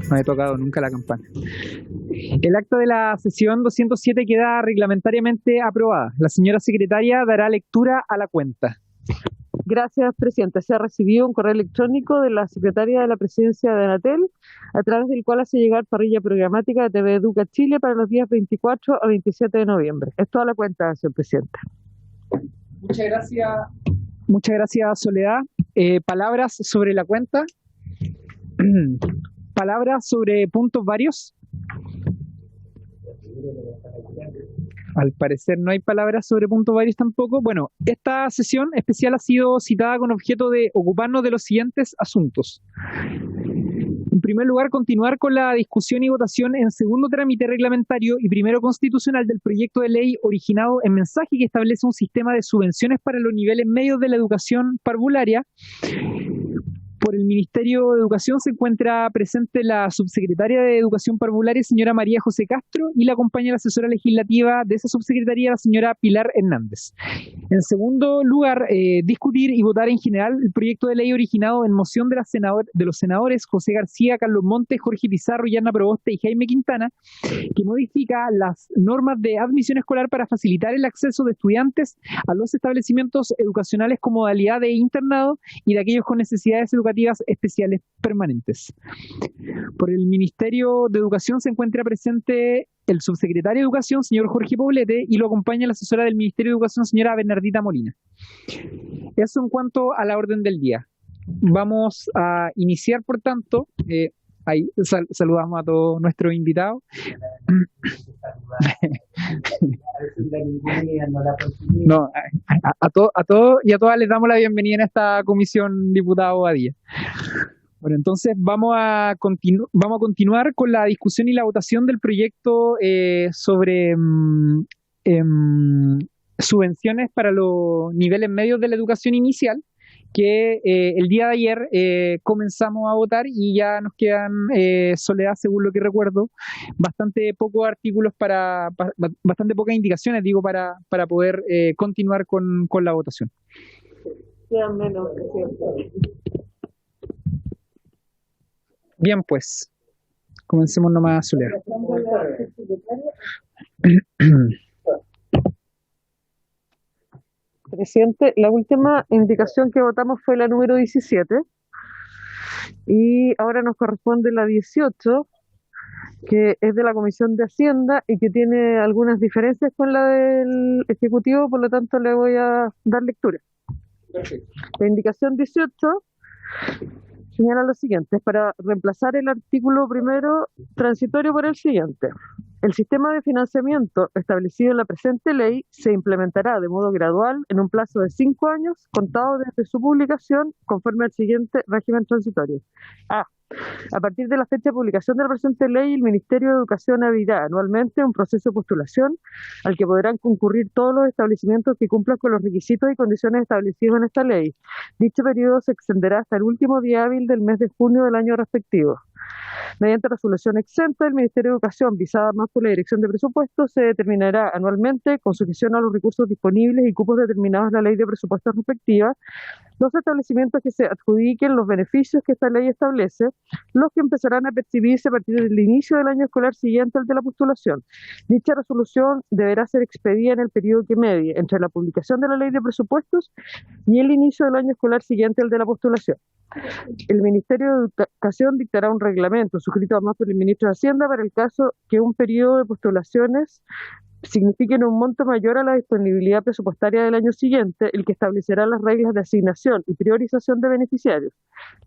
No he tocado nunca la campana. El acta de la sesión 207 queda reglamentariamente aprobada. La señora secretaria dará lectura a la cuenta. Gracias, presidenta. Se ha recibido un correo electrónico de la secretaria de la presidencia de Anatel, a través del cual hace llegar parrilla programática de TV Educa Chile para los días 24 a 27 de noviembre. Es toda la cuenta, señor presidente. Muchas gracias. Muchas gracias, Soledad. Palabras sobre la cuenta. Palabras sobre puntos varios. Al parecer no hay palabras sobre puntos varios tampoco. Bueno, esta sesión especial ha sido citada con objeto de ocuparnos de los siguientes asuntos. En primer lugar, continuar con la discusión y votación en segundo trámite reglamentario y primero constitucional del proyecto de ley originado en mensaje que establece un sistema de subvenciones para los niveles medios de la educación parvularia. Por el Ministerio de Educación se encuentra presente la subsecretaria de Educación Parvularia, señora María José Castro, y la acompaña la asesora legislativa de esa subsecretaría, la señora Pilar Hernández. En segundo lugar, discutir y votar en general el proyecto de ley originado en moción de los senadores José García, Carlos Montes, Jorge Pizarro, Yana Proboste y Jaime Quintana, que modifica las normas de admisión escolar para facilitar el acceso de estudiantes a los establecimientos educacionales con modalidad de internado y de aquellos con necesidades educativas especiales permanentes. Por el Ministerio de Educación se encuentra presente el subsecretario de Educación, señor Jorge Poblete, y lo acompaña la asesora del Ministerio de Educación, señora Bernardita Molina. Eso en cuanto a la orden del día. Vamos a iniciar, por tanto, ahí saludamos a todos nuestros invitados. No, a todos y a todas les damos la bienvenida en esta comisión, diputado Badía. Bueno, entonces vamos a continuar con la discusión y la votación del proyecto sobre subvenciones para los niveles medios de la educación inicial, que el día de ayer comenzamos a votar y ya nos quedan, Soledad, según lo que recuerdo, bastante pocos artículos bastante pocas indicaciones, digo, para poder continuar con la votación. Quedan menos. Bien, pues, comencemos nomás, Soledad. Presidente, la última indicación que votamos fue la número 17 y ahora nos corresponde la 18, que es de la Comisión de Hacienda y que tiene algunas diferencias con la del Ejecutivo, por lo tanto le voy a dar lectura. Perfecto. La indicación 18 señala lo siguiente: es para reemplazar el artículo primero transitorio por el siguiente. El sistema de financiamiento establecido en la presente ley se implementará de modo gradual en un plazo de 5 años, contado desde su publicación, conforme al siguiente régimen transitorio. A partir de la fecha de publicación de la presente ley, el Ministerio de Educación abrirá anualmente un proceso de postulación al que podrán concurrir todos los establecimientos que cumplan con los requisitos y condiciones establecidos en esta ley. Dicho periodo se extenderá hasta el último día hábil del mes de junio del año respectivo. Mediante resolución exenta del Ministerio de Educación, visada más por la Dirección de Presupuestos, se determinará anualmente, con sujeción a los recursos disponibles y cupos determinados en la ley de presupuestos respectiva, los establecimientos que se adjudiquen los beneficios que esta ley establece, los que empezarán a percibirse a partir del inicio del año escolar siguiente al de la postulación. Dicha resolución deberá ser expedida en el periodo que medie entre la publicación de la ley de presupuestos y el inicio del año escolar siguiente al de la postulación. El Ministerio de Educación dictará un reglamento suscrito además por el Ministro de Hacienda para el caso que un periodo de postulaciones signifiquen un monto mayor a la disponibilidad presupuestaria del año siguiente, el que establecerá las reglas de asignación y priorización de beneficiarios,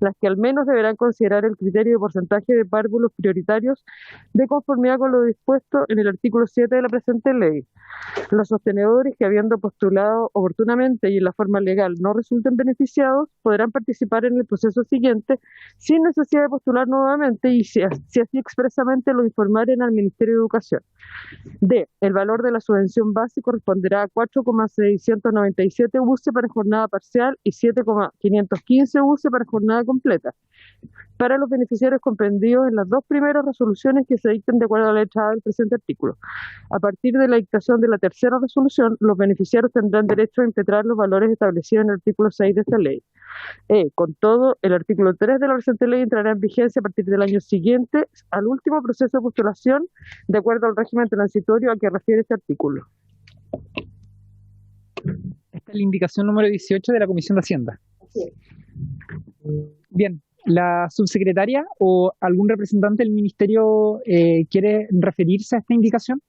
las que al menos deberán considerar el criterio de porcentaje de párvulos prioritarios de conformidad con lo dispuesto en el artículo 7 de la presente ley. Los sostenedores que, habiendo postulado oportunamente y en la forma legal, no resulten beneficiados, podrán participar en el proceso siguiente sin necesidad de postular nuevamente y si así expresamente lo informaren al Ministerio de Educación. El valor de la subvención base corresponderá a 4,697 UCE para jornada parcial y 7,515 UCE para jornada completa, para los beneficiarios comprendidos en las dos primeras resoluciones que se dicten de acuerdo a la letra A del presente artículo. A partir de la dictación de la tercera resolución, los beneficiarios tendrán derecho a impetrar los valores establecidos en el artículo 6 de esta ley. Con todo, el artículo 3 de la presente ley entrará en vigencia a partir del año siguiente al último proceso de postulación, de acuerdo al régimen transitorio a que refiere este artículo. Esta es la indicación número 18 de la Comisión de Hacienda. Bien, ¿la subsecretaria o algún representante del Ministerio quiere referirse a esta indicación?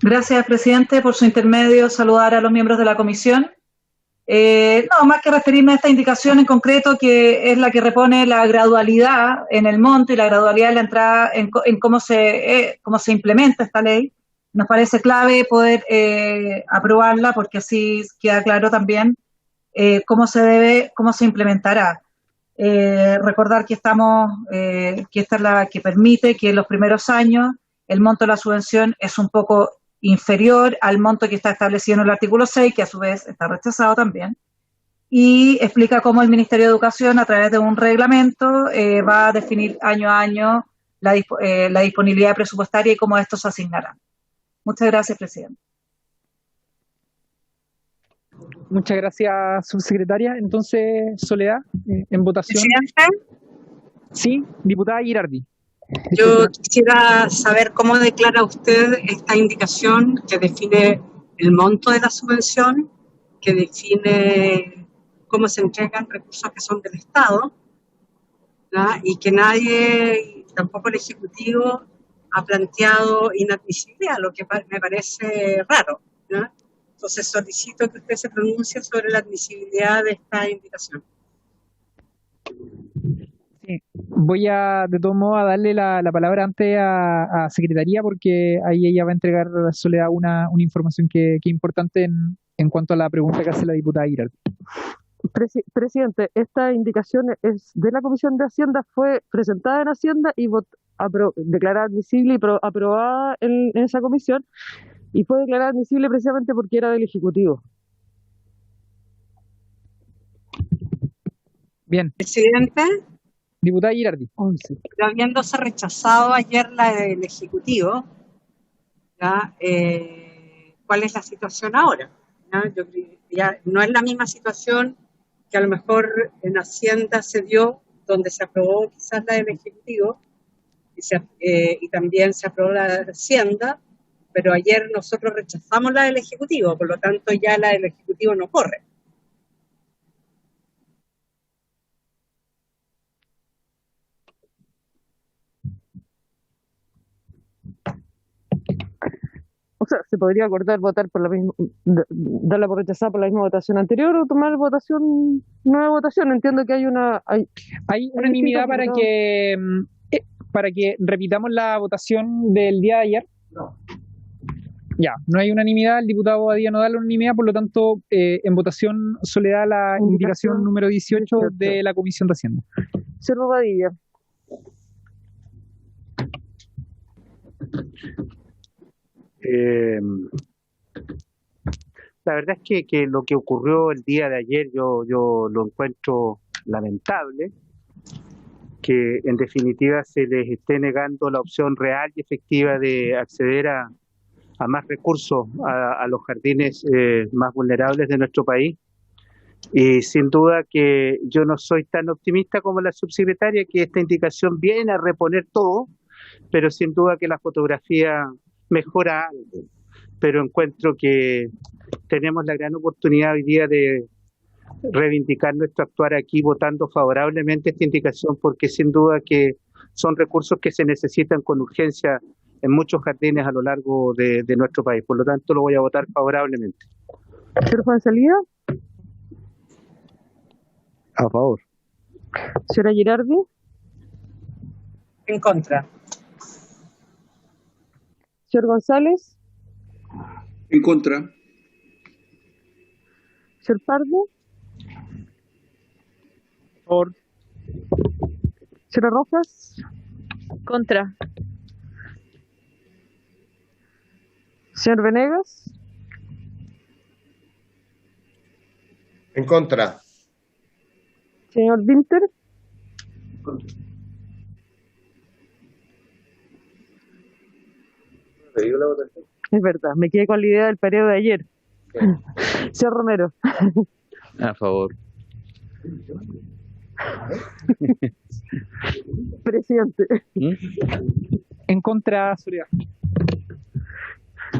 Gracias, presidente, por su intermedio. Saludar a los miembros de la comisión. No, más que referirme a esta indicación en concreto, que es la que repone la gradualidad en el monto y la gradualidad en la entrada, en cómo se implementa esta ley. Nos parece clave poder aprobarla, porque así queda claro también cómo se implementará. Recordar que que esta es la que permite que en los primeros años el monto de la subvención es un poco inferior al monto que está establecido en el artículo 6, que a su vez está rechazado también, y explica cómo el Ministerio de Educación, a través de un reglamento, va a definir año a año la disponibilidad presupuestaria y cómo estos se asignarán. Muchas gracias, presidente. Muchas gracias, subsecretaria. Entonces, Soledad, en votación. Presidente, Sí, diputada Girardi. yo quisiera saber cómo declara usted esta indicación que define el monto de la subvención, que define cómo se entregan recursos que son del Estado, ¿no? Y que nadie, tampoco el Ejecutivo, ha planteado inadmisibilidad, lo que me parece raro, ¿no? Entonces solicito que usted se pronuncie sobre la admisibilidad de esta indicación. Sí, voy de todos modos a darle la palabra antes a Secretaría, porque ahí ella va a entregar a Soledad una información que es importante en cuanto a la pregunta que hace la diputada Girardi. Presidente, esta indicación es de la Comisión de Hacienda, fue presentada en Hacienda y declarada admisible y aprobada en esa comisión, y fue declarada admisible precisamente porque era del Ejecutivo. Bien, Presidente, diputada Girardi. 11. pero habiéndose rechazado ayer la del Ejecutivo, ¿ya? ¿Cuál es la situación ahora? ¿Ya? Yo creo que ya no es la misma situación que a lo mejor en Hacienda se dio, donde se aprobó quizás la del Ejecutivo y también se aprobó la de Hacienda, pero ayer nosotros rechazamos la del Ejecutivo, por lo tanto ya la del Ejecutivo no corre. O sea, se podría acordar votar por la misma, darla por rechazada por la misma votación anterior, o tomar nueva votación. Entiendo que Hay unanimidad para que repitamos la votación del día de ayer. No. Ya, no hay unanimidad, el diputado Badía no da la unanimidad, por lo tanto, en votación Soledad la indicación número 18 de la Comisión de Hacienda. Señor Bobadilla. La verdad es que lo que ocurrió el día de ayer yo lo encuentro lamentable, que en definitiva se les esté negando la opción real y efectiva de acceder a más recursos a los jardines más vulnerables de nuestro país. Y sin duda que yo no soy tan optimista como la subsecretaria, que esta indicación viene a reponer todo, pero sin duda que la fotografía mejora algo. Pero encuentro que tenemos la gran oportunidad hoy día de reivindicar nuestro actuar aquí votando favorablemente esta indicación, porque sin duda que son recursos que se necesitan con urgencia en muchos jardines a lo largo de nuestro país. Por lo tanto, lo voy a votar favorablemente. Señor Juan Salía. A favor. Señora Girardi. En contra. Señor González. En contra. Señor Pardo. Por Señora Rojas. Contra. Señor Venegas. En contra. Señor Winter. Es verdad, me quedé con la idea del periodo de ayer. Señor Romero. A favor. Presidente. En contra, Soledad.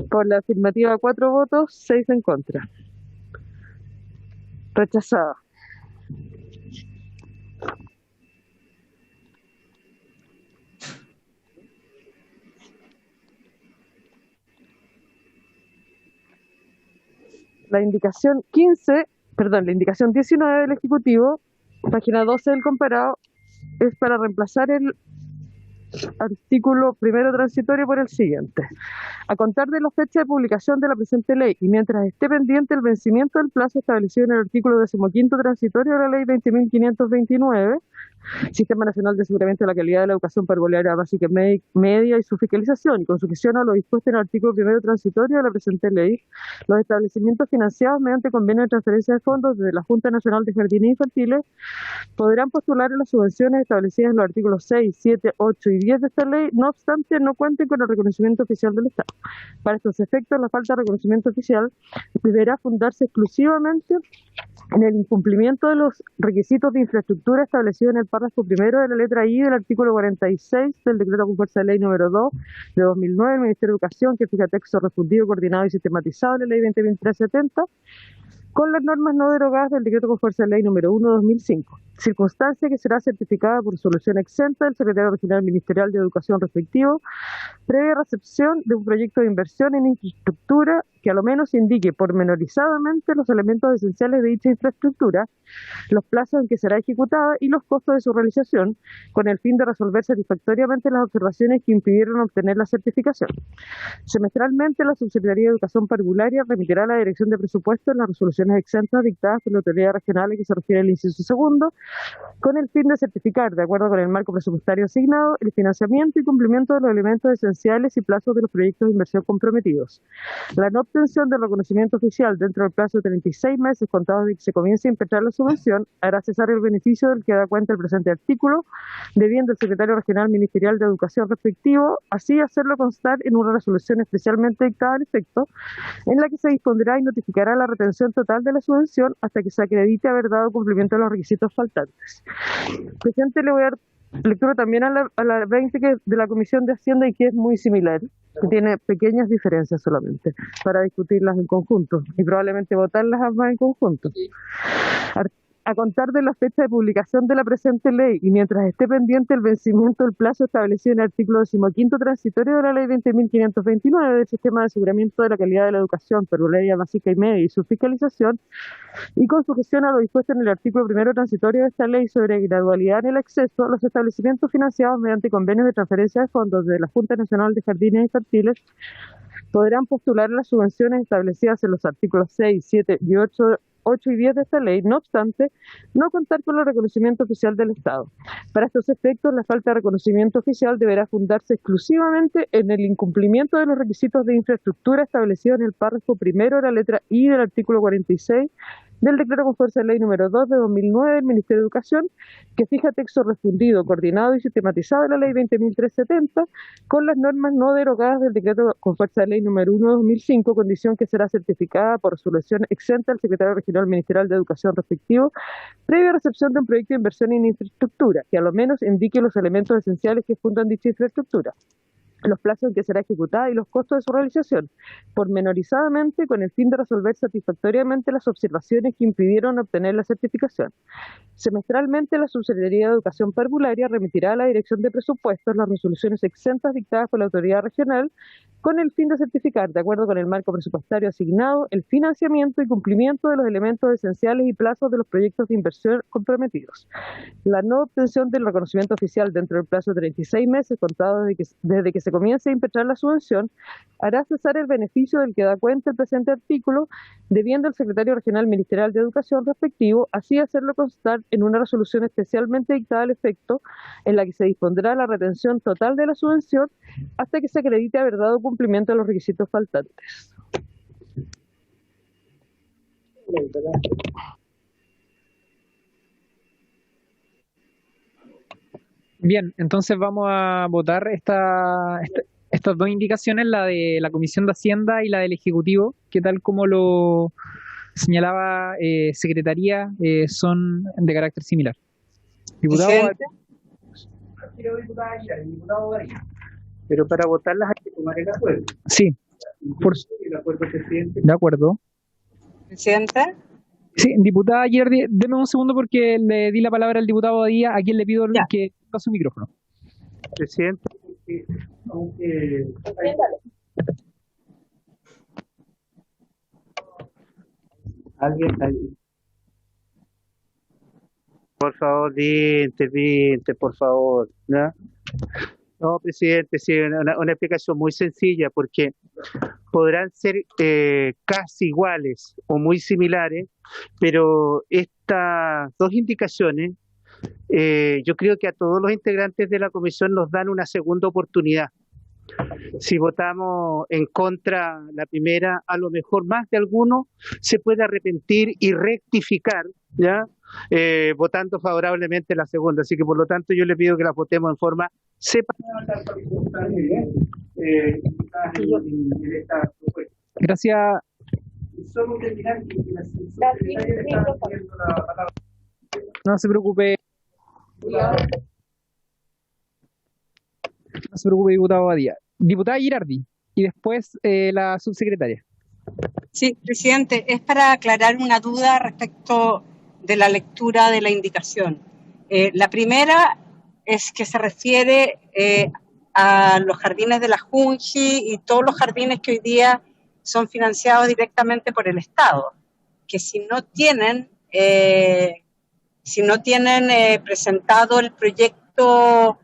Por la afirmativa 4 votos, 6 en contra. Rechazada. La indicación 19 del Ejecutivo, página 12 del comparado, es para reemplazar el artículo primero transitorio por el siguiente. A contar de la fecha de publicación de la presente ley y mientras esté pendiente el vencimiento del plazo establecido en el artículo 15º transitorio de la ley 20.529, Sistema Nacional de Aseguramiento de la Calidad de la Educación Parvularia Básica y Media y su fiscalización, y con sujeción a lo dispuesto en el artículo primero transitorio de la presente ley, los establecimientos financiados mediante convenio de transferencia de fondos desde la Junta Nacional de Jardines Infantiles podrán postular a las subvenciones establecidas en los artículos 6, 7, 8 y 10 de esta ley, no obstante no cuenten con el reconocimiento oficial del Estado. Para estos efectos, la falta de reconocimiento oficial deberá fundarse exclusivamente en el incumplimiento de los requisitos de infraestructura establecidos en el párrafo primero de la letra I del artículo 46 del decreto con fuerza de ley número 2 de 2009 del Ministerio de Educación, que fija texto refundido, coordinado y sistematizado de la ley 20.370, con las normas no derogadas del decreto con fuerza de ley número 1 de 2005, circunstancia que será certificada por resolución exenta del secretario regional ministerial de Educación respectivo, previa recepción de un proyecto de inversión en infraestructura que a lo menos indique pormenorizadamente los elementos esenciales de dicha infraestructura, los plazos en que será ejecutada y los costos de su realización, con el fin de resolver satisfactoriamente las observaciones que impidieron obtener la certificación. Semestralmente, la Subsecretaría de Educación Parvularia remitirá a la Dirección de Presupuestos las resoluciones exentas dictadas por la autoridad regional a que se refiere el inciso segundo, con el fin de certificar, de acuerdo con el marco presupuestario asignado, el financiamiento y cumplimiento de los elementos esenciales y plazos de los proyectos de inversión comprometidos. La no obtención del reconocimiento oficial dentro del plazo de 36 meses contados de que se comience a impetrar la subvención hará cesar el beneficio del que da cuenta el presente artículo, debiendo el secretario regional ministerial de Educación respectivo así hacerlo constar en una resolución especialmente dictada al efecto, en la que se dispondrá y notificará la retención total de la subvención hasta que se acredite haber dado cumplimiento a los requisitos faltantes. Presidente, le voy a dar lectura también a la 20 de la Comisión de Hacienda y que es muy similar, que tiene pequeñas diferencias solamente, para discutirlas en conjunto y probablemente votarlas ambas en conjunto. A contar de la fecha de publicación de la presente ley y mientras esté pendiente el vencimiento del plazo establecido en el artículo 15º transitorio de la ley 20.529 del Sistema de Aseguramiento de la Calidad de la Educación Parvularia Básica y Media y su fiscalización, y con sujeción a lo dispuesto en el artículo primero transitorio de esta ley sobre gradualidad en el acceso, los establecimientos financiados mediante convenios de transferencia de fondos de la Junta Nacional de Jardines Infantiles podrán postular las subvenciones establecidas en los artículos 6, 7 y 8 y 10 de esta ley, no obstante, no contar con el reconocimiento oficial del Estado. Para estos efectos, la falta de reconocimiento oficial deberá fundarse exclusivamente en el incumplimiento de los requisitos de infraestructura establecidos en el párrafo primero de la letra I del artículo 46 del decreto con fuerza de ley número 2 de 2009 del Ministerio de Educación, que fija texto refundido, coordinado y sistematizado de la ley 20.370 con las normas no derogadas del decreto con fuerza de ley número 1 de 2005, condición que será certificada por resolución exenta al secretario regional ministerial de Educación respectivo, previa recepción de un proyecto de inversión en infraestructura, que a lo menos indique los elementos esenciales que fundan dicha infraestructura, los plazos en que será ejecutada y los costos de su realización, pormenorizadamente con el fin de resolver satisfactoriamente las observaciones que impidieron obtener la certificación. Semestralmente, la Subsecretaría de Educación Parvularia remitirá a la Dirección de Presupuestos las resoluciones exentas dictadas por la autoridad regional con el fin de certificar, de acuerdo con el marco presupuestario asignado, el financiamiento y cumplimiento de los elementos esenciales y plazos de los proyectos de inversión comprometidos. La no obtención del reconocimiento oficial dentro del plazo de 36 meses contados desde que se comience a impetrar la subvención hará cesar el beneficio del que da cuenta el presente artículo, debiendo el secretario regional ministerial de Educación respectivo así hacerlo constar en una resolución especialmente dictada al efecto, en la que se dispondrá la retención total de la subvención hasta que se acredite haber dado cumplimiento a los requisitos faltantes. Bien, entonces vamos a votar estas dos indicaciones, la de la Comisión de Hacienda y la del Ejecutivo, que tal como lo señalaba secretaría son de carácter similar. Diputado, Presidente. Pero para votarlas hay que tomar el acuerdo. sí, El acuerdo, presidente. de acuerdo. Presidente. Sí, diputada Girardi, deme un segundo porque le di la palabra al diputado Badía, a quien le pido Ya. que ponga su micrófono. Presidente, aunque alguien. Por favor, vinte, por favor, ¿no? No, presidente, sí, una explicación muy sencilla, porque podrán ser casi iguales o muy similares, pero estas dos indicaciones, yo creo que a todos los integrantes de la comisión nos dan una segunda oportunidad. Si votamos en contra la primera, a lo mejor más de alguno se puede arrepentir y rectificar, ¿ya? Votando favorablemente la segunda. Así que, por lo tanto, yo le pido que la votemos en forma separada. Gracias. No se preocupe. No se preocupe, diputado Badía. Diputada Girardi, y después la subsecretaria. Sí, presidente, es para aclarar una duda respecto de la lectura de la indicación. La primera es que se refiere a los jardines de la Junji y todos los jardines que hoy día son financiados directamente por el Estado, que si no tienen presentado el proyecto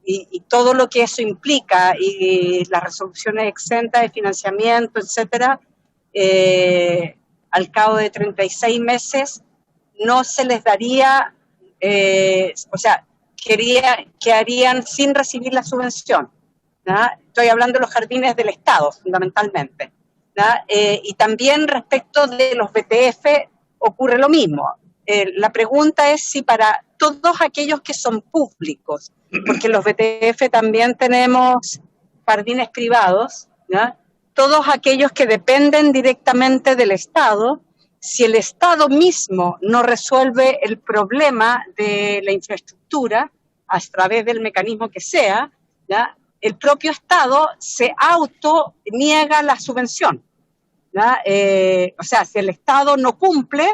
y todo lo que eso implica y las resoluciones exentas de financiamiento, etcétera, al cabo de 36 meses no se les daría, quedarían sin recibir la subvención, ¿no? Estoy hablando de los jardines del Estado, fundamentalmente, ¿no? Y también respecto de los BTF ocurre lo mismo. La pregunta es si para todos aquellos que son públicos, porque los BTF también tenemos jardines privados, ¿no? Todos aquellos que dependen directamente del Estado, si el Estado mismo no resuelve el problema de la infraestructura a través del mecanismo que sea, ¿ya? El propio Estado se autoniega la subvención, ¿ya? Si el Estado no cumple,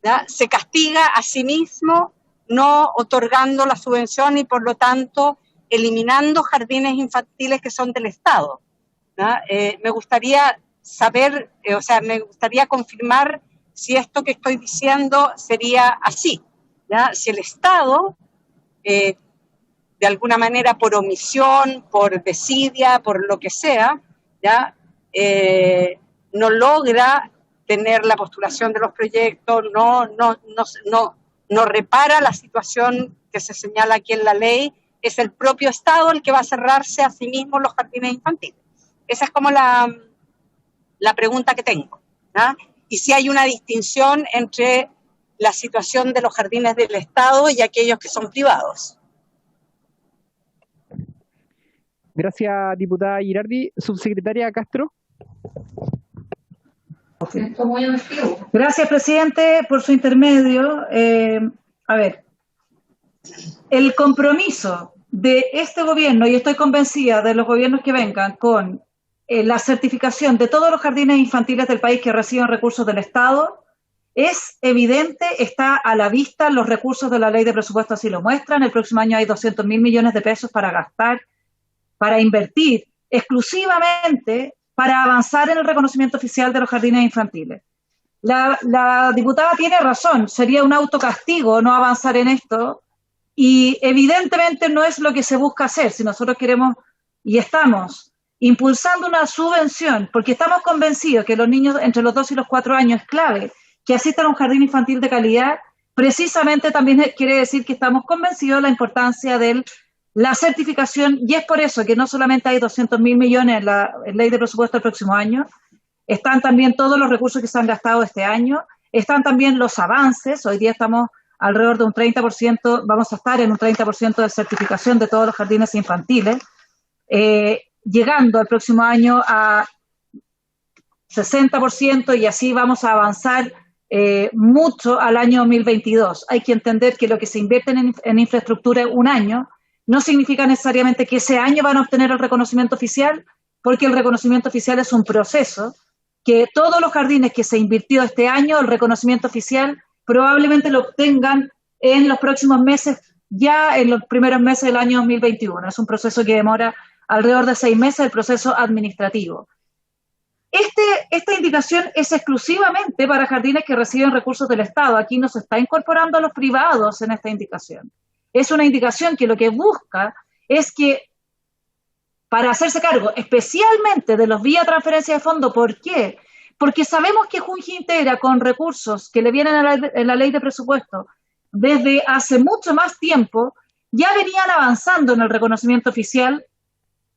¿ya? Se castiga a sí mismo no otorgando la subvención y por lo tanto eliminando jardines infantiles que son del Estado, ¿ya? Me gustaría saber, me gustaría confirmar si esto que estoy diciendo sería así, ¿ya? Si el Estado, de alguna manera por omisión, por desidia, por lo que sea, ¿ya? No logra tener la postulación de los proyectos, no repara la situación que se señala aquí en la ley, es el propio Estado el que va a cerrarse a sí mismo los jardines infantiles. Esa es como la pregunta que tengo, ¿no? Y si hay una distinción entre la situación de los jardines del Estado y aquellos que son privados. Gracias, diputada Girardi. Subsecretaria Castro. Gracias, presidente, por su intermedio. A ver, el compromiso de este gobierno, y estoy convencida de los gobiernos que vengan, con la certificación de todos los jardines infantiles del país que reciben recursos del Estado, es evidente, está a la vista, los recursos de la ley de presupuesto así lo muestran. El próximo año hay 200.000 millones de pesos para gastar, para invertir exclusivamente para avanzar en el reconocimiento oficial de los jardines infantiles. La diputada tiene razón, sería un autocastigo no avanzar en esto, y evidentemente no es lo que se busca hacer. Si nosotros queremos y estamos impulsando una subvención, porque estamos convencidos que los niños entre los 2 y los 4 años es clave que asistan a un jardín infantil de calidad, precisamente también quiere decir que estamos convencidos de la importancia de la certificación, y es por eso que no solamente hay 200.000 millones en la ley de presupuesto del próximo año, están también todos los recursos que se han gastado este año, están también los avances. Hoy día estamos alrededor de un 30%, vamos a estar en un 30% de certificación de todos los jardines infantiles, llegando al próximo año a 60%, y así vamos a avanzar mucho al año 2022. Hay que entender que lo que se invierte en infraestructura un año no significa necesariamente que ese año van a obtener el reconocimiento oficial, porque el reconocimiento oficial es un proceso, que todos los jardines que se invirtió este año, el reconocimiento oficial, probablemente lo obtengan en los próximos meses, ya en los primeros meses del año 2021. Es un proceso que demora alrededor de 6 meses, el proceso administrativo. Esta indicación es exclusivamente para jardines que reciben recursos del Estado. Aquí no se está incorporando a los privados en esta indicación. Es una indicación que lo que busca es que, para hacerse cargo especialmente de los vía transferencia de fondo, ¿por qué? Porque sabemos que Junji integra con recursos que le vienen en la ley de presupuesto desde hace mucho más tiempo, ya venían avanzando en el reconocimiento oficial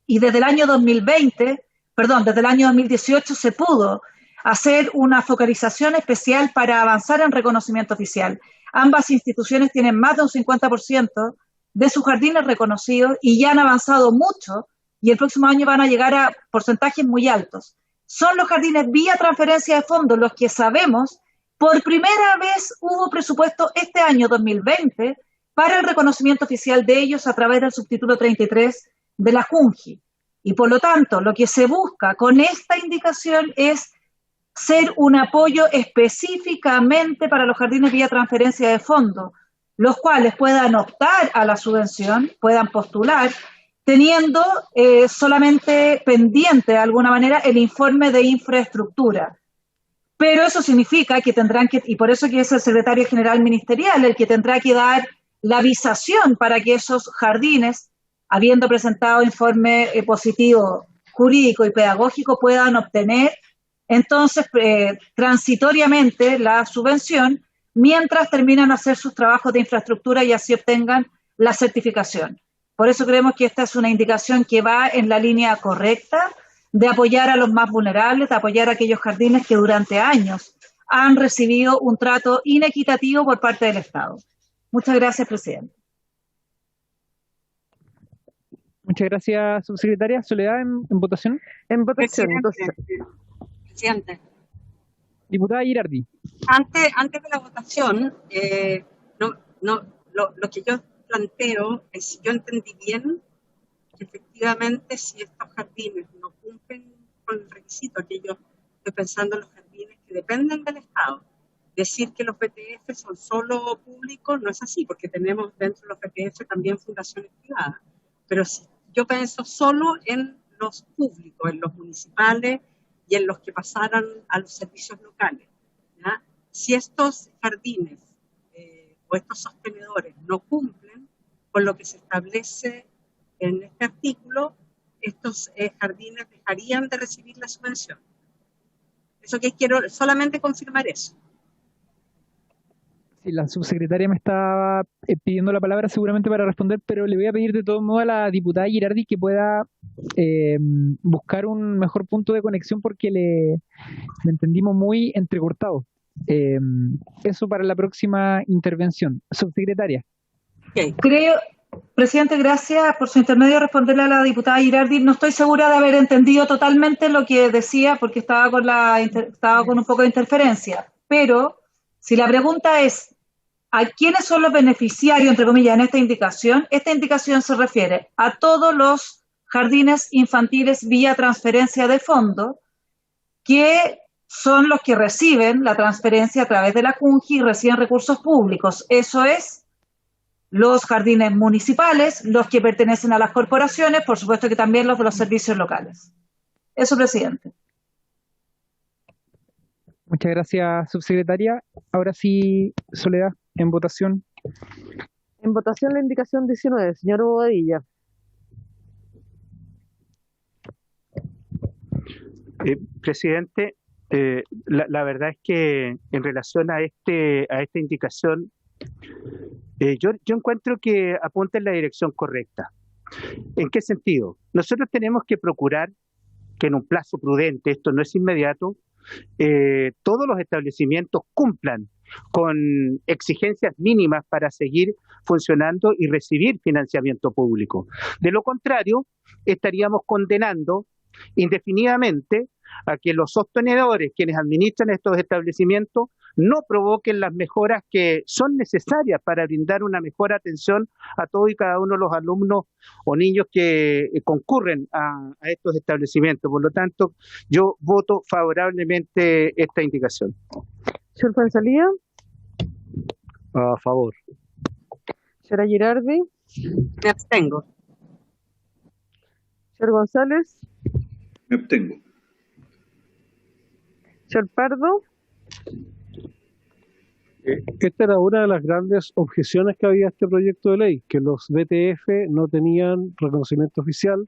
y desde el año 2018 se pudo hacer una focalización especial para avanzar en reconocimiento oficial. Ambas instituciones tienen más de un 50% de sus jardines reconocidos y ya han avanzado mucho y el próximo año van a llegar a porcentajes muy altos. Son los jardines vía transferencia de fondos los que sabemos por primera vez hubo presupuesto este año 2020 para el reconocimiento oficial de ellos a través del subtítulo 33 de la Junji. Y por lo tanto, lo que se busca con esta indicación es ser un apoyo específicamente para los jardines vía transferencia de fondos, los cuales puedan optar a la subvención, puedan postular, teniendo solamente pendiente de alguna manera el informe de infraestructura. Pero eso significa que tendrán que, y por eso que es el secretario general ministerial el que tendrá que dar la visación para que esos jardines, habiendo presentado informe positivo jurídico y pedagógico, puedan obtener entonces transitoriamente la subvención mientras terminan de hacer sus trabajos de infraestructura y así obtengan la certificación. Por eso creemos que esta es una indicación que va en la línea correcta de apoyar a los más vulnerables, de apoyar a aquellos jardines que durante años han recibido un trato inequitativo por parte del Estado. Muchas gracias, presidente. Muchas gracias, subsecretaria. Soledad, ¿en votación? En votación, Presidente. Diputada Girardi. Antes de la votación, lo que yo planteo es, si yo entendí bien, que efectivamente si estos jardines no cumplen con el requisito que yo estoy pensando en los jardines que dependen del Estado, decir que los PTF son solo públicos no es así, porque tenemos dentro de los PTF también fundaciones privadas, pero si yo pienso solo en los públicos, en los municipales y en los que pasaran a los servicios locales, ¿ya? Si estos jardines o estos sostenedores no cumplen con lo que se establece en este artículo, estos jardines dejarían de recibir la subvención. Eso que quiero solamente confirmar eso. Sí, la subsecretaria me estaba pidiendo la palabra seguramente para responder, pero le voy a pedir de todos modos a la diputada Girardi que pueda buscar un mejor punto de conexión porque le entendimos muy entrecortado. Eso para la próxima intervención. Subsecretaria. Okay. Creo, presidente, gracias por su intermedio responderle a la diputada Girardi. No estoy segura de haber entendido totalmente lo que decía porque estaba con un poco de interferencia, pero si la pregunta es ¿a quiénes son los beneficiarios, entre comillas, en esta indicación se refiere a todos los jardines infantiles vía transferencia de fondo, que son los que reciben la transferencia a través de la Junji y reciben recursos públicos. Eso es los jardines municipales, los que pertenecen a las corporaciones, por supuesto que también los de los servicios locales. Eso, presidente. Muchas gracias, subsecretaria. Ahora sí, Soledad, en votación. En votación la indicación 19, señor Bobadilla. Presidente, la verdad es que en relación a esta indicación, yo encuentro que apunta en la dirección correcta. ¿En qué sentido? Nosotros tenemos que procurar que en un plazo prudente, esto no es inmediato, todos los establecimientos cumplan con exigencias mínimas para seguir funcionando y recibir financiamiento público. De lo contrario, estaríamos condenando indefinidamente a que los sostenedores, quienes administran estos establecimientos, no provoquen las mejoras que son necesarias para brindar una mejor atención a todos y cada uno de los alumnos o niños que concurren a estos establecimientos. Por lo tanto, yo voto favorablemente esta indicación. Señor Fuenzalía, A favor. señora Girardi, Me abstengo. señor González, Me abstengo. señor Pardo, Esta era una de las grandes objeciones que había a este proyecto de ley, que los BTF no tenían reconocimiento oficial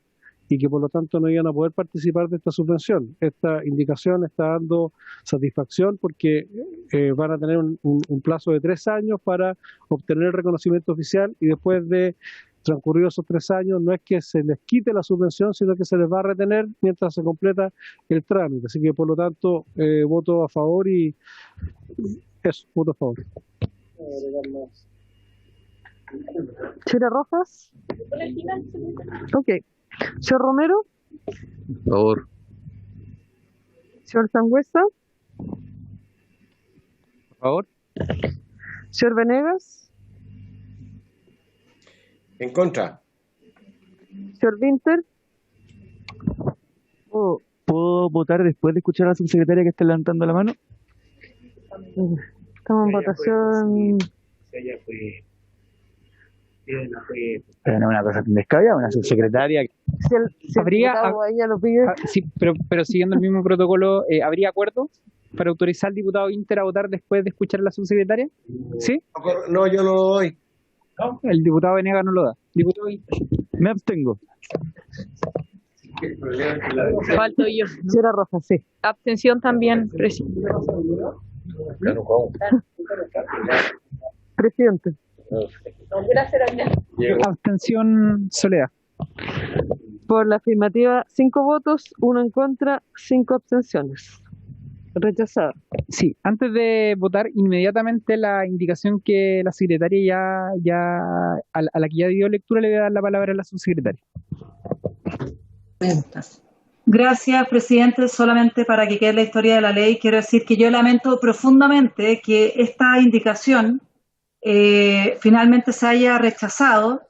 y que por lo tanto no iban a poder participar de esta subvención. Esta indicación está dando satisfacción porque van a tener un plazo de 3 años para obtener el reconocimiento oficial y después de transcurridos esos 3 años no es que se les quite la subvención, sino que se les va a retener mientras se completa el trámite. Así que por lo tanto voto a favor y eso, voto a favor. señora Rojas. Ok. Señor Romero, A favor. señor Sangüesa, Por favor. señor Venegas, En contra. señor Winter, ¿Puedo votar después de escuchar a la subsecretaria que está levantando la mano? estamos en votación. Pero no es una cosa tan descabellada, una subsecretaria. Si el Habría- diputado ahí ya lo pide. Sí, pero siguiendo el mismo protocolo, ¿habría acuerdo para autorizar al diputado Inter a votar después de escuchar a la subsecretaria? ¿Sí? No, yo no lo doy. El diputado Venegas no lo da. Diputado Inter. Me abstengo. Falto yo. Señora Rojas, sí. Abstención también, presidente. Presidente. Abstención, Soledad. Por la afirmativa, 5 votos, 1 en contra, 5 abstenciones. Rechazada. Sí, antes de votar, inmediatamente la indicación que la secretaria a la que ya dio lectura, le voy a dar la palabra a la subsecretaria. Gracias, presidente. Solamente para que quede la historia de la ley, quiero decir que yo lamento profundamente que esta indicación finalmente se haya rechazado.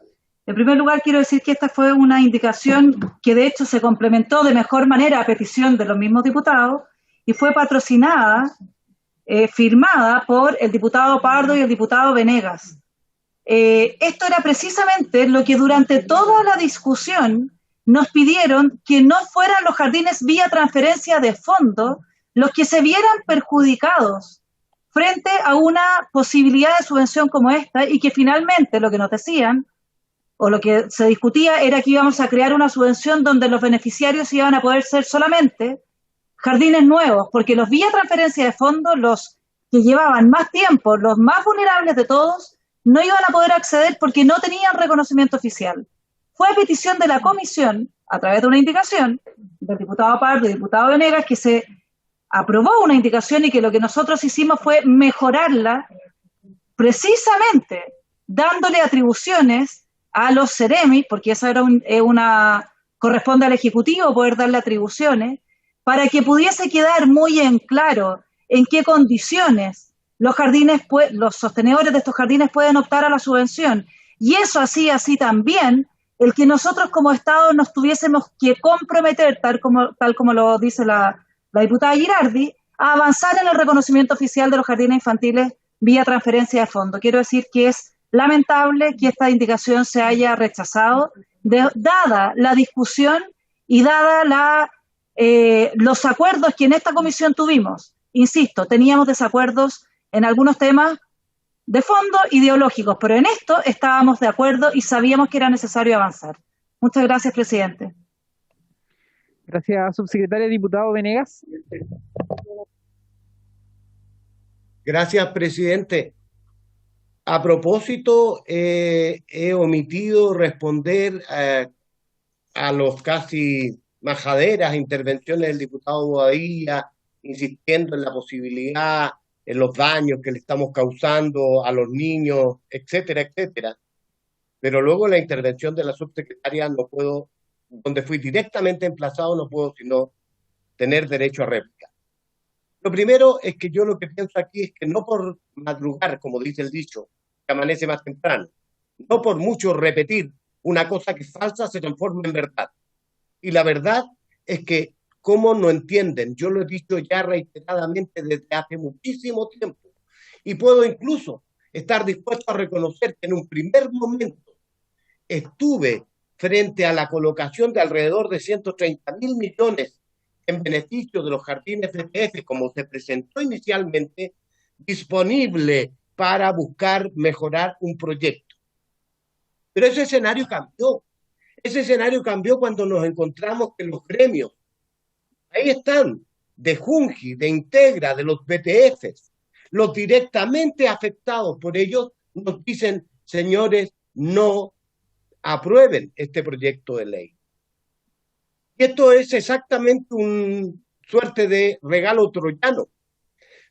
En primer lugar, quiero decir que esta fue una indicación que de hecho se complementó de mejor manera a petición de los mismos diputados y fue patrocinada, firmada por el diputado Pardo y el diputado Venegas. Esto era precisamente lo que durante toda la discusión nos pidieron que no fueran los jardines vía transferencia de fondo los que se vieran perjudicados frente a una posibilidad de subvención como esta y que finalmente lo que nos decían o lo que se discutía era que íbamos a crear una subvención donde los beneficiarios iban a poder ser solamente jardines nuevos, porque los vía transferencia de fondos, los que llevaban más tiempo, los más vulnerables de todos, no iban a poder acceder porque no tenían reconocimiento oficial. Fue a petición de la comisión, a través de una indicación del diputado Pardo y diputado Venegas, que se aprobó una indicación y que lo que nosotros hicimos fue mejorarla precisamente dándole atribuciones a los Ceremi, porque esa era corresponde al Ejecutivo poder darle atribuciones, para que pudiese quedar muy en claro en qué condiciones los sostenedores de estos jardines pueden optar a la subvención. Y eso hacía así también el que nosotros como Estado nos tuviésemos que comprometer, tal como lo dice la diputada Girardi, a avanzar en el reconocimiento oficial de los jardines infantiles vía transferencia de fondo. Quiero decir que es lamentable que esta indicación se haya rechazado, dada la discusión y dada los acuerdos que en esta comisión tuvimos. Insisto, teníamos desacuerdos en algunos temas de fondo ideológicos, pero en esto estábamos de acuerdo y sabíamos que era necesario avanzar. Muchas gracias, presidente. Gracias, subsecretaria. Diputado Venegas. Gracias, presidente. A propósito, he omitido responder a los casi majaderas intervenciones del diputado Bobadilla, insistiendo en la posibilidad, en los daños que le estamos causando a los niños, etcétera, etcétera. Pero luego la intervención de la subsecretaria no puedo, donde fui directamente emplazado, no puedo sino tener derecho a réplica. Lo primero es que yo lo que pienso aquí es que no por madrugar, como dice el dicho, que amanece más temprano, no por mucho repetir una cosa que es falsa se transforma en verdad. Y la verdad es que, ¿cómo no entienden? Yo lo he dicho ya reiteradamente desde hace muchísimo tiempo y puedo incluso estar dispuesto a reconocer que en un primer momento estuve frente a la colocación de alrededor de 130.000 millones en beneficio de los jardines BTF, como se presentó inicialmente, disponible para buscar mejorar un proyecto. Pero ese escenario cambió. Ese escenario cambió cuando nos encontramos que los gremios, ahí están, de Junji, de Integra, de los BTFs, los directamente afectados por ellos, nos dicen, señores, no aprueben este proyecto de ley. Y esto es exactamente una suerte de regalo troyano,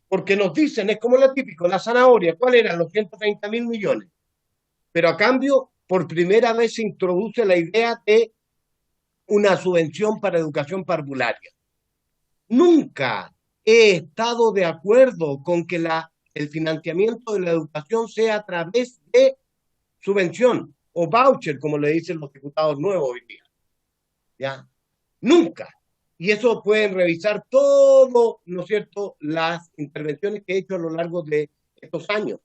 porque nos dicen, es como lo típico, la zanahoria, ¿cuál eran los 130.000 millones? Pero a cambio, por primera vez se introduce la idea de una subvención para educación parvularia. Nunca he estado de acuerdo con que el financiamiento de la educación sea a través de subvención o voucher, como le dicen los diputados nuevos hoy día. ¿Ya? Nunca. Y eso pueden revisar todo, ¿no es cierto?, las intervenciones que he hecho a lo largo de estos años.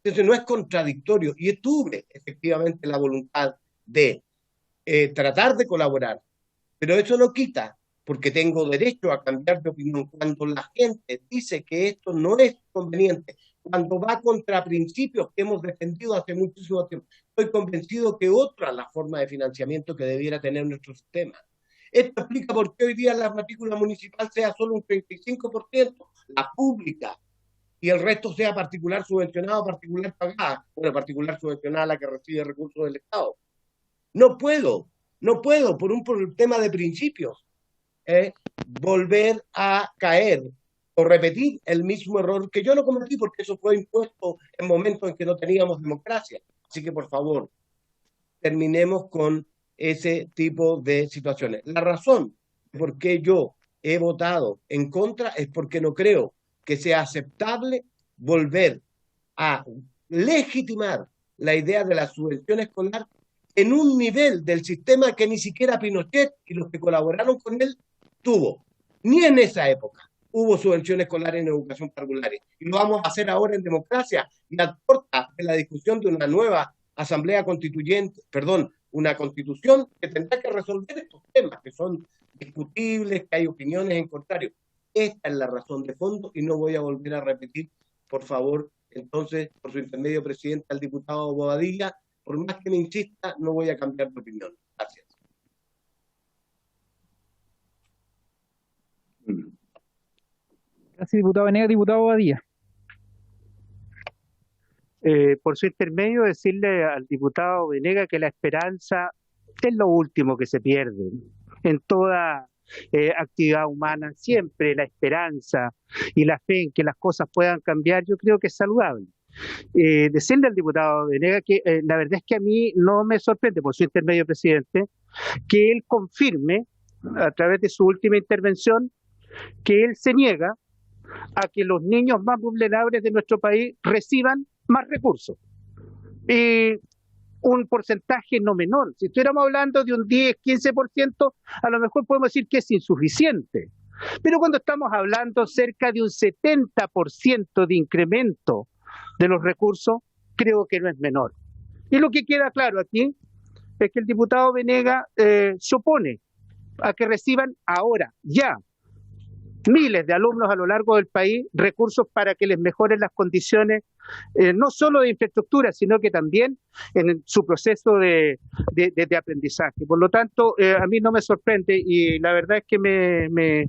Entonces no es contradictorio y tuve efectivamente la voluntad de tratar de colaborar, pero eso no quita, porque tengo derecho a cambiar de opinión cuando la gente dice que esto no es conveniente, cuando va contra principios que hemos defendido hace muchísimo tiempo. Estoy convencido que otra es la forma de financiamiento que debiera tener nuestro sistema. Esto explica por qué hoy día la matrícula municipal sea solo un 35%, la pública, y el resto sea particular subvencionado, particular pagada, bueno, particular subvencionada la que recibe recursos del Estado. No puedo, por un tema de principios, volver a caer o repetir el mismo error que yo no cometí, porque eso fue impuesto en momentos en que no teníamos democracia. Así que, por favor, terminemos con ese tipo de situaciones. La razón por qué yo he votado en contra es porque no creo que sea aceptable volver a legitimar la idea de la subvención escolar en un nivel del sistema que ni siquiera Pinochet y los que colaboraron con él tuvo. Ni en esa época hubo subvención escolar en educación parvularia. Y lo vamos a hacer ahora en democracia y a puerta de la discusión de una nueva asamblea constituyente, una constitución que tendrá que resolver estos temas que son discutibles, que hay opiniones en contrario. Esta es la razón de fondo y no voy a volver a repetir, por favor, entonces, por su intermedio, presidente, al diputado Bobadilla, por más que me insista, no voy a cambiar de opinión. Gracias. Gracias, diputado Venegas. Diputado Bobadilla. Por su intermedio, decirle al diputado Venegas que la esperanza es lo último que se pierde en toda actividad humana. Siempre la esperanza y la fe en que las cosas puedan cambiar, yo creo que es saludable. Decirle al diputado Venegas que la verdad es que a mí no me sorprende, por su intermedio, presidente, que él confirme a través de su última intervención que él se niega a que los niños más vulnerables de nuestro país reciban más recursos. Un porcentaje no menor. Si estuviéramos hablando de un 10, 15%, a lo mejor podemos decir que es insuficiente. Pero cuando estamos hablando cerca de un 70% de incremento de los recursos, creo que no es menor. Y lo que queda claro aquí es que el diputado Venegas se opone a que reciban ahora, ya, miles de alumnos a lo largo del país recursos para que les mejoren las condiciones, no solo de infraestructura, sino que también en su proceso de aprendizaje. Por lo tanto, a mí no me sorprende y la verdad es que me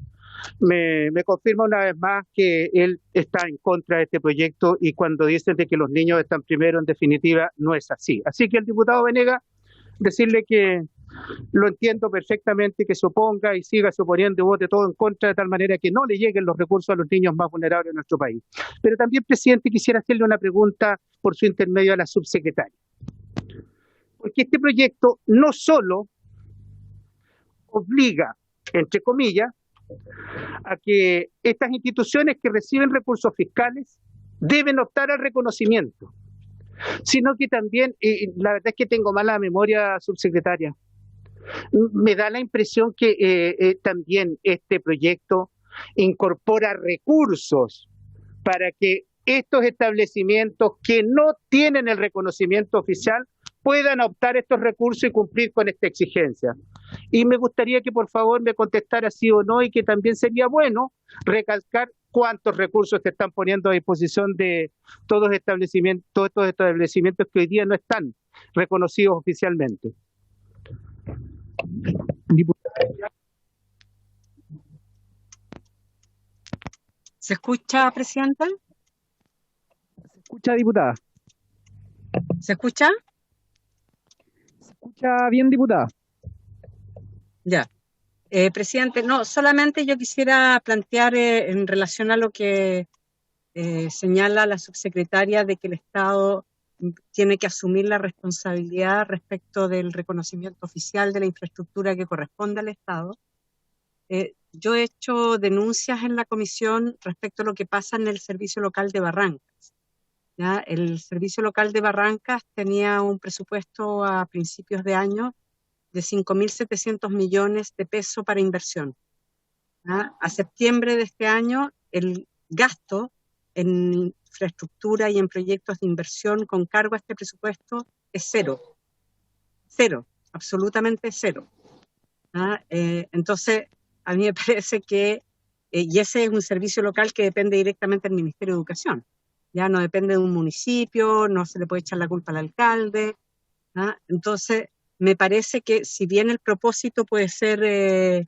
confirma una vez más que él está en contra de este proyecto y cuando dicen de que los niños están primero, en definitiva, no es así. Así que el diputado Venegas, decirle que lo entiendo perfectamente, que se oponga y siga suponiendo y vote todo en contra de tal manera que no le lleguen los recursos a los niños más vulnerables de nuestro país. Pero también, presidente, quisiera hacerle una pregunta por su intermedio a la subsecretaria. Porque este proyecto no solo obliga, entre comillas, a que estas instituciones que reciben recursos fiscales deben optar al reconocimiento, sino que también, la verdad es que tengo mala memoria, subsecretaria, me da la impresión que también este proyecto incorpora recursos para que estos establecimientos que no tienen el reconocimiento oficial puedan optar estos recursos y cumplir con esta exigencia. Y me gustaría que por favor me contestara sí o no, y que también sería bueno recalcar cuántos recursos se están poniendo a disposición de todos estos establecimientos que hoy día no están reconocidos oficialmente. ¿Se escucha, Presidenta? ¿Se escucha, diputada? ¿Se escucha? ¿Se escucha bien, diputada? Ya. Presidente, no, solamente yo quisiera plantear en relación a lo que señala la subsecretaria de que el Estado tiene que asumir la responsabilidad respecto del reconocimiento oficial de la infraestructura que corresponde al Estado. Yo he hecho denuncias en la comisión respecto a lo que pasa en el servicio local de Barrancas. ¿Ya? El servicio local de Barrancas tenía un presupuesto a principios de año de 5.700 millones de pesos para inversión. ¿Ya? A septiembre de este año, el gasto en infraestructura y en proyectos de inversión con cargo a este presupuesto es cero. Cero, absolutamente cero. ¿Ya? Entonces, a mí me parece que, y ese es un servicio local que depende directamente del Ministerio de Educación. Ya no depende de un municipio, no se le puede echar la culpa al alcalde. ¿Ya? Entonces, me parece que si bien el propósito puede ser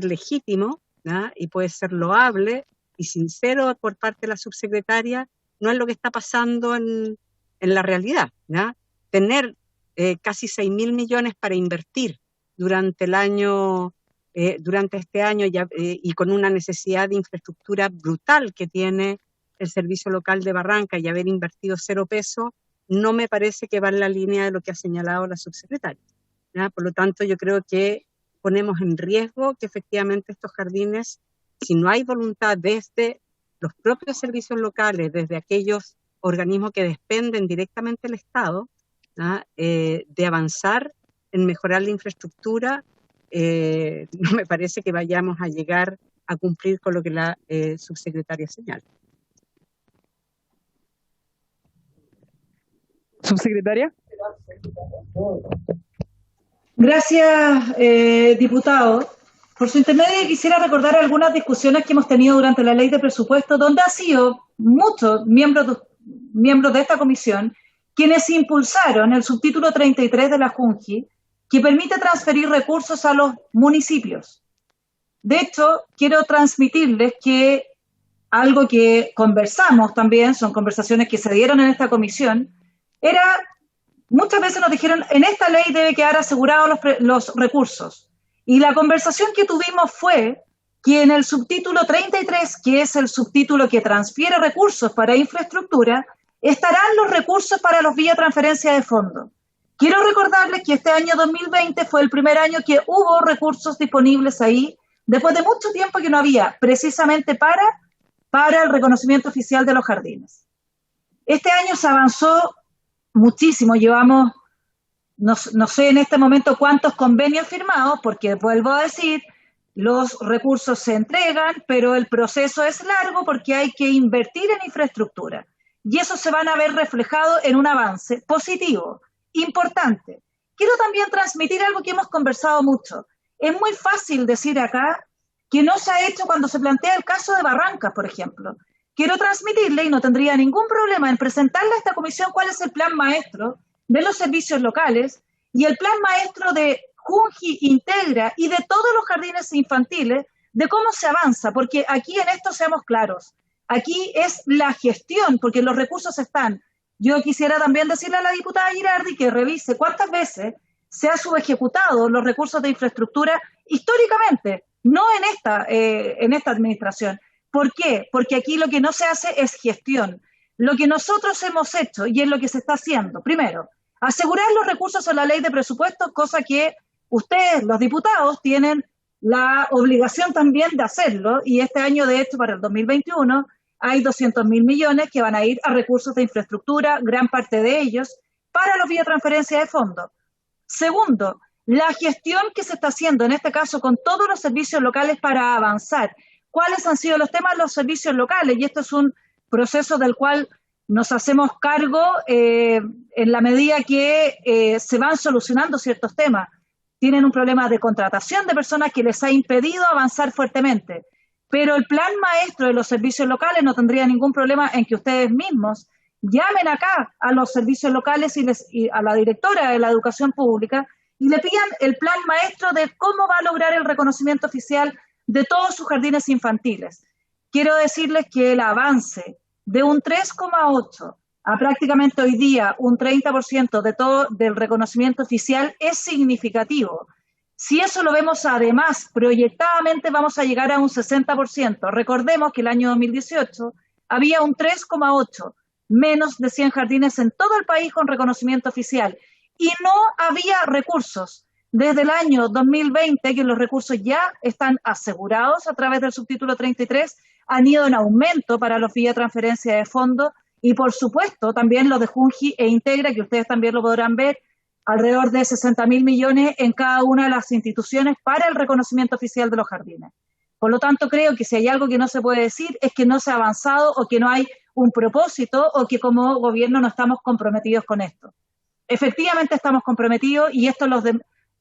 legítimo, ¿ya? Y puede ser loable y sincero por parte de la subsecretaria, no es lo que está pasando en la realidad. ¿Ya? Tener casi 6.000 millones para invertir durante el año, durante este año y con una necesidad de infraestructura brutal que tiene el servicio local de Barranca y haber invertido 0 pesos, no me parece que va en la línea de lo que ha señalado la subsecretaria. ¿Ya? Por lo tanto, yo creo que ponemos en riesgo que efectivamente estos jardines, si no hay voluntad desde los propios servicios locales, desde aquellos organismos que dependen directamente del Estado, de avanzar en mejorar la infraestructura, no me parece que vayamos a llegar a cumplir con lo que la subsecretaria señala. ¿Subsecretaria? Gracias, diputado. Por su intermedio quisiera recordar algunas discusiones que hemos tenido durante la ley de presupuesto, donde han sido muchos miembros de esta comisión quienes impulsaron el subtítulo 33 de la JUNGI, que permite transferir recursos a los municipios. De hecho, quiero transmitirles que algo que conversamos también, son conversaciones que se dieron en esta comisión, muchas veces nos dijeron, en esta ley debe quedar asegurados los recursos. Y la conversación que tuvimos fue que en el subtítulo 33, que es el subtítulo que transfiere recursos para infraestructura, estarán los recursos para los vía transferencia de fondos. Quiero recordarles que este año 2020 fue el primer año que hubo recursos disponibles ahí, después de mucho tiempo que no había, precisamente para el reconocimiento oficial de los jardines. Este año se avanzó muchísimo, llevamos, no sé en este momento cuántos convenios firmados, porque vuelvo a decir, los recursos se entregan, pero el proceso es largo porque hay que invertir en infraestructura. Y eso se van a ver reflejado en un avance positivo, importante. Quiero también transmitir algo que hemos conversado mucho. Es muy fácil decir acá que no se ha hecho cuando se plantea el caso de Barrancas, por ejemplo. Quiero transmitirle, y no tendría ningún problema en presentarle a esta comisión cuál es el plan maestro de los servicios locales y el plan maestro de JUNGI Integra y de todos los jardines infantiles, de cómo se avanza, porque aquí en esto seamos claros. Aquí es la gestión, porque los recursos están. Yo quisiera también decirle a la diputada Girardi que revise cuántas veces se ha subejecutado los recursos de infraestructura históricamente, no en esta administración. ¿Por qué? Porque aquí lo que no se hace es gestión. Lo que nosotros hemos hecho, y es lo que se está haciendo, primero, asegurar los recursos en la ley de presupuestos, cosa que ustedes, los diputados, tienen la obligación también de hacerlo, y este año, de hecho, para el 2021, hay 200.000 millones que van a ir a recursos de infraestructura, gran parte de ellos, para los biotransferencias de fondos. Segundo, la gestión que se está haciendo, en este caso, con todos los servicios locales para avanzar. ¿Cuáles han sido los temas de los servicios locales? Y esto es un proceso del cual nos hacemos cargo en la medida que se van solucionando ciertos temas. Tienen un problema de contratación de personas que les ha impedido avanzar fuertemente. Pero el plan maestro de los servicios locales no tendría ningún problema en que ustedes mismos llamen acá a los servicios locales y a la directora de la educación pública y le pidan el plan maestro de cómo va a lograr el reconocimiento oficial de todos sus jardines infantiles. Quiero decirles que el avance de un 3,8 a prácticamente hoy día un 30% de todo del reconocimiento oficial es significativo. Si eso lo vemos además, proyectadamente vamos a llegar a un 60%. Recordemos que el año 2018 había un 3,8, menos de 100 jardines en todo el país con reconocimiento oficial. Y no había recursos. Desde el año 2020, que los recursos ya están asegurados a través del subtítulo 33, han ido en aumento para los vía transferencia de fondos y, por supuesto, también los de Junji e Integra, que ustedes también lo podrán ver, alrededor de 60.000 millones en cada una de las instituciones para el reconocimiento oficial de los jardines. Por lo tanto, creo que si hay algo que no se puede decir es que no se ha avanzado o que no hay un propósito o que como gobierno no estamos comprometidos con esto. Efectivamente estamos comprometidos y esto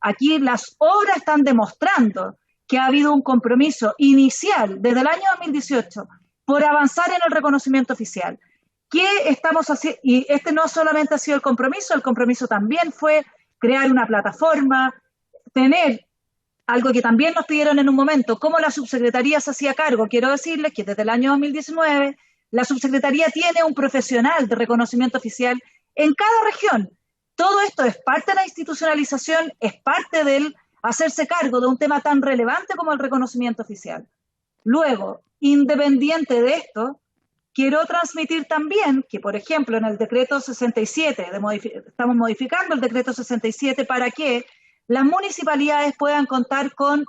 aquí las obras están demostrando que ha habido un compromiso inicial desde el año 2018 por avanzar en el reconocimiento oficial. ¿Qué estamos haciendo? Y este no solamente ha sido el compromiso también fue crear una plataforma, tener algo que también nos pidieron en un momento, cómo la subsecretaría se hacía cargo. Quiero decirles que desde el año 2019 la subsecretaría tiene un profesional de reconocimiento oficial en cada región. Todo esto es parte de la institucionalización, es parte del hacerse cargo de un tema tan relevante como el reconocimiento oficial. Luego, independiente de esto, quiero transmitir también que, por ejemplo, en el decreto 67, estamos modificando el decreto 67 para que las municipalidades puedan contar con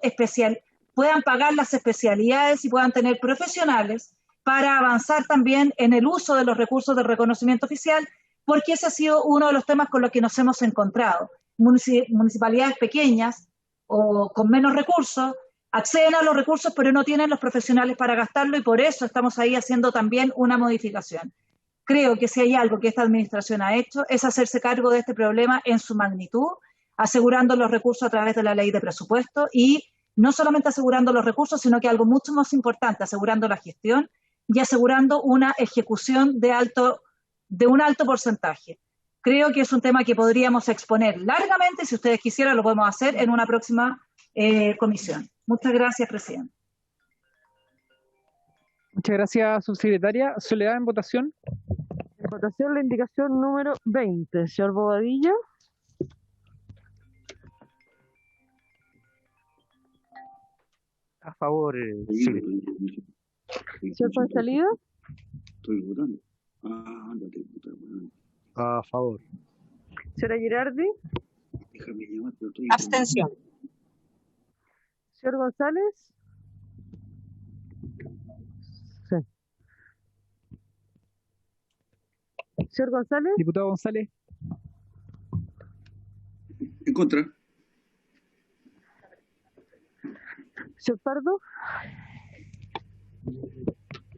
puedan pagar las especialidades y puedan tener profesionales para avanzar también en el uso de los recursos de reconocimiento oficial, porque ese ha sido uno de los temas con los que nos hemos encontrado. Municipalidades pequeñas o con menos recursos acceden a los recursos pero no tienen los profesionales para gastarlo y por eso estamos ahí haciendo también una modificación. Creo que si hay algo que esta administración ha hecho es hacerse cargo de este problema en su magnitud, asegurando los recursos a través de la ley de presupuesto y no solamente asegurando los recursos, sino que algo mucho más importante, asegurando la gestión y asegurando una ejecución de un alto porcentaje. Creo que es un tema que podríamos exponer largamente, si ustedes quisieran lo podemos hacer en una próxima comisión. Muchas gracias, presidente. Muchas gracias, subsecretaria. Soledad, en votación. En votación la indicación número 20. Señor Bobadilla. A favor, sí. Señor Fonsalida. Estoy votando. A favor. Señora Girardi. Déjame llamar, pero estoy... Abstención. Señor González. Sí. Señor González. Diputado González. En contra. Señor Pardo.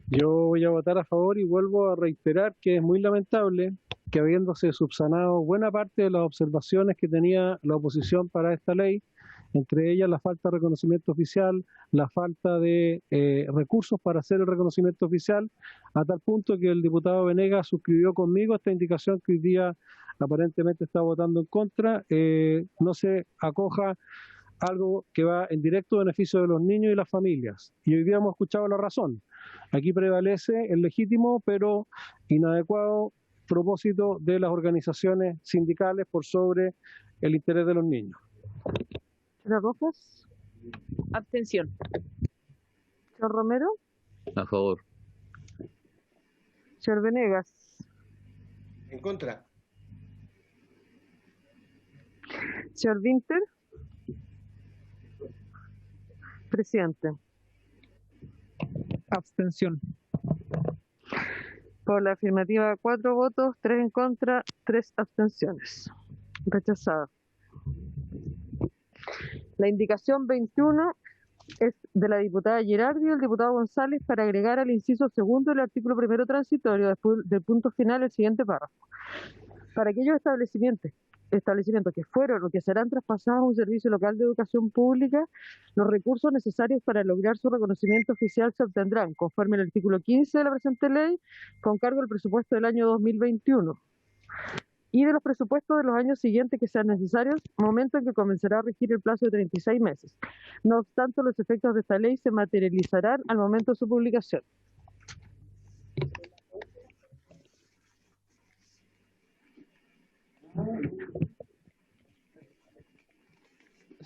Yo voy a votar a favor y vuelvo a reiterar que es muy lamentable que habiéndose subsanado buena parte de las observaciones que tenía la oposición para esta ley, entre ellas la falta de reconocimiento oficial, la falta de recursos para hacer el reconocimiento oficial, a tal punto que el diputado Venegas suscribió conmigo esta indicación que hoy día aparentemente está votando en contra, no se acoja algo que va en directo beneficio de los niños y las familias. Y hoy día hemos escuchado la razón. Aquí prevalece el legítimo pero inadecuado propósito de las organizaciones sindicales por sobre el interés de los niños. Señor Rojas. Abstención. Señor Romero. A favor. Señor Venegas. En contra. Señor Winter. Presidente. Abstención. Por la afirmativa, 4 votos, 3 en contra, 3 abstenciones. Rechazada. La indicación 21 es de la diputada Girardi y el diputado González para agregar al inciso segundo del artículo primero transitorio después del punto final el siguiente párrafo. Para aquellos establecimientos que fueron o que serán traspasados a un servicio local de educación pública, los recursos necesarios para lograr su reconocimiento oficial se obtendrán, conforme al artículo 15 de la presente ley, con cargo al presupuesto del año 2021 y de los presupuestos de los años siguientes que sean necesarios, momento en que comenzará a regir el plazo de 36 meses. No obstante, los efectos de esta ley se materializarán al momento de su publicación.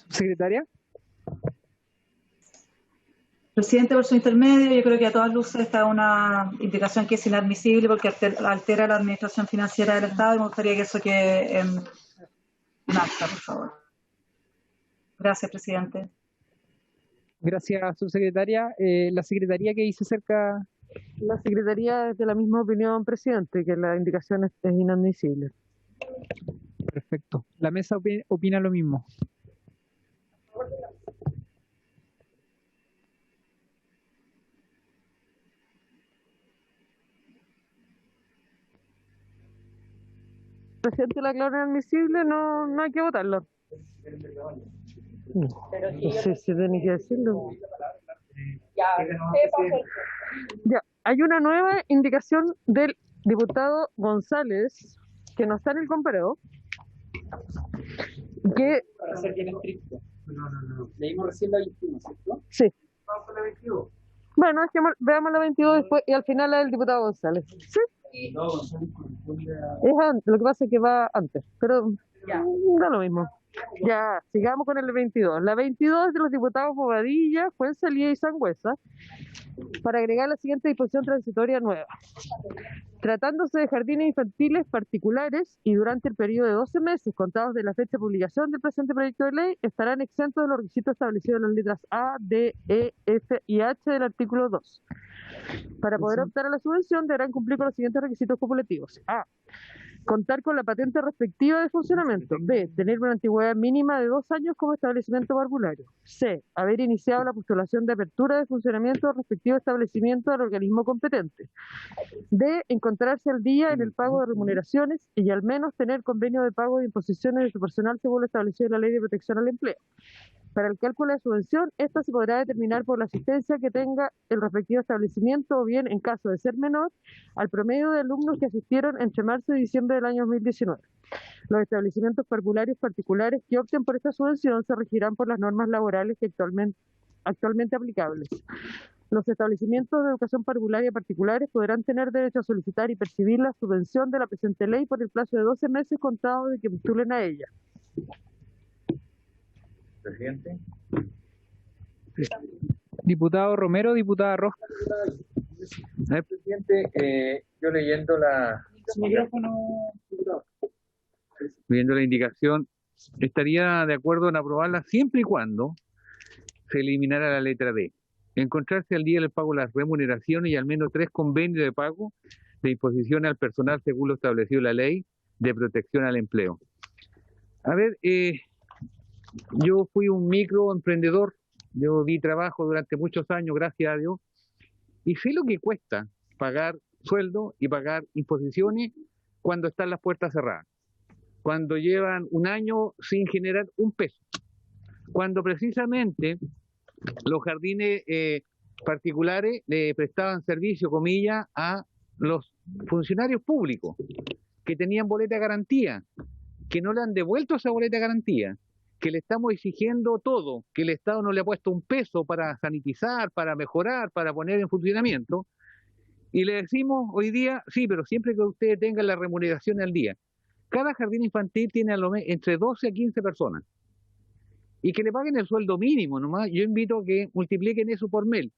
Secretaria. Presidente, por su intermedio, yo creo que a todas luces esta es una indicación que es inadmisible porque altera la administración financiera del Estado y me gustaría que eso quede en acta, por favor. Gracias, presidente. Gracias, subsecretaria. La secretaría que dice acerca. La secretaría es de la misma opinión, presidente, que la indicación es inadmisible. Perfecto. La mesa opina lo mismo. Presidente, la claro inadmisible, no hay que votarlo. No sé si tiene que decirlo. Ya, hay una nueva indicación del diputado González, que no está en el comparado, que... Para ser bien estricto. No. Leímos recién la 21, ¿cierto? Sí. Vamos con la 22. Bueno, es que veamos la 22 después y al final la del diputado González. ¿Sí? No, González corresponde a... Lo que pasa es que va antes, pero da lo mismo. Ya, sigamos con el 22. La 22 es de los diputados Bobadilla, Fuenzalía y Sangüesa, para agregar la siguiente disposición transitoria nueva. Tratándose de jardines infantiles particulares y durante el periodo de 12 meses contados de la fecha de publicación del presente proyecto de ley, estarán exentos de los requisitos establecidos en las letras A, D, E, F y H del artículo 2. Para poder optar a la subvención deberán cumplir con los siguientes requisitos cumulativos. A. Contar con la patente respectiva de funcionamiento. B. Tener una antigüedad mínima de 2 años como establecimiento parvulario. C. Haber iniciado la postulación de apertura de funcionamiento del respectivo establecimiento al organismo competente. D. Encontrarse al día en el pago de remuneraciones y al menos tener convenio de pago de imposiciones de su personal según lo establecido en la Ley de Protección al Empleo. Para el cálculo de subvención, esta se podrá determinar por la asistencia que tenga el respectivo establecimiento o bien, en caso de ser menor, al promedio de alumnos que asistieron entre marzo y diciembre del año 2019. Los establecimientos parvularios particulares que opten por esta subvención se regirán por las normas laborales que actualmente aplicables. Los establecimientos de educación parvularia particulares podrán tener derecho a solicitar y percibir la subvención de la presente ley por el plazo de 12 meses contados de que postulen a ella. Presidente. Diputado Romero, diputada Rojas. Presidente, yo leyendo la... Viendo la indicación, estaría de acuerdo en aprobarla siempre y cuando se eliminara la letra D. Encontrarse al día del pago de las remuneraciones y al menos 3 convenios de pago de imposición al personal según lo establecido en la Ley de Protección al Empleo. A ver, yo fui un microemprendedor, yo di trabajo durante muchos años, gracias a Dios, y sé lo que cuesta pagar sueldo y pagar imposiciones cuando están las puertas cerradas, cuando llevan un año sin generar un peso, cuando precisamente los jardines particulares le prestaban servicio, comillas, a los funcionarios públicos que tenían boleta de garantía, que no le han devuelto esa boleta de garantía, que le estamos exigiendo todo, que el Estado no le ha puesto un peso para sanitizar, para mejorar, para poner en funcionamiento, y le decimos hoy día, sí, pero siempre que ustedes tengan la remuneración al día. Cada jardín infantil tiene entre 12 a 15 personas, y que le paguen el sueldo mínimo nomás. Yo invito a que multipliquen eso por mes,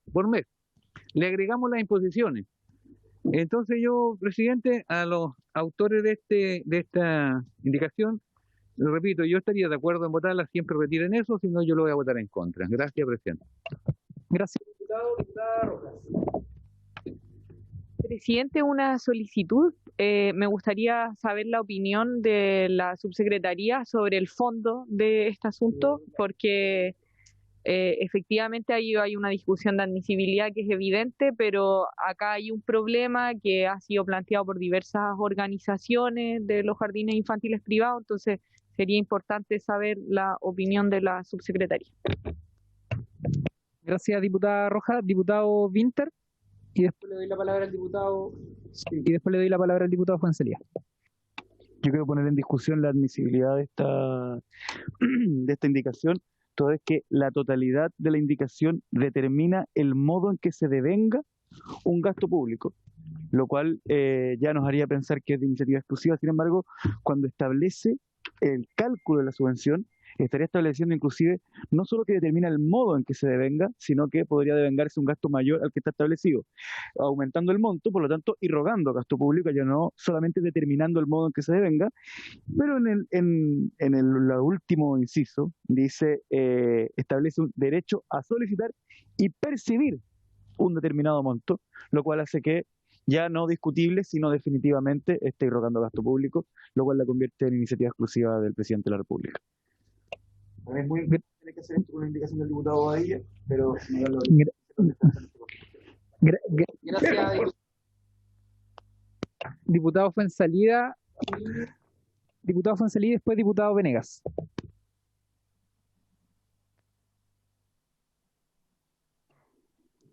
le agregamos las imposiciones. Entonces yo, presidente, a los autores de esta indicación, repito, yo estaría de acuerdo en votarla, siempre retiren eso, si no yo lo voy a votar en contra. Gracias, presidente. Gracias. Presidente, una solicitud. Me gustaría saber la opinión de la subsecretaría sobre el fondo de este asunto, porque efectivamente hay una discusión de admisibilidad que es evidente, pero acá hay un problema que ha sido planteado por diversas organizaciones de los jardines infantiles privados, entonces sería importante saber la opinión de la subsecretaría. Gracias, diputada Rojas. Diputado Winter. Y después le doy la palabra al diputado. Y después le doy la palabra al diputado Fuenzalía. Yo quiero poner en discusión la admisibilidad de esta indicación, toda vez que la totalidad de la indicación determina el modo en que se devenga un gasto público, lo cual ya nos haría pensar que es de iniciativa exclusiva. Sin embargo, cuando establece el cálculo de la subvención, estaría estableciendo inclusive no solo que determina el modo en que se devenga, sino que podría devengarse un gasto mayor al que está establecido, aumentando el monto, por lo tanto, irrogando gasto público, ya no solamente determinando el modo en que se devenga. Pero en el último inciso dice, establece un derecho a solicitar y percibir un determinado monto, lo cual hace que ya no discutible, sino definitivamente esté irrogando gasto público, lo cual la convierte en iniciativa exclusiva del presidente de la República. Es muy tiene que hacer esto con la indicación del diputado Badilla, pero no da Gracias, diputado Fuenzalía. Diputado Fuenzalía y después diputado Venegas.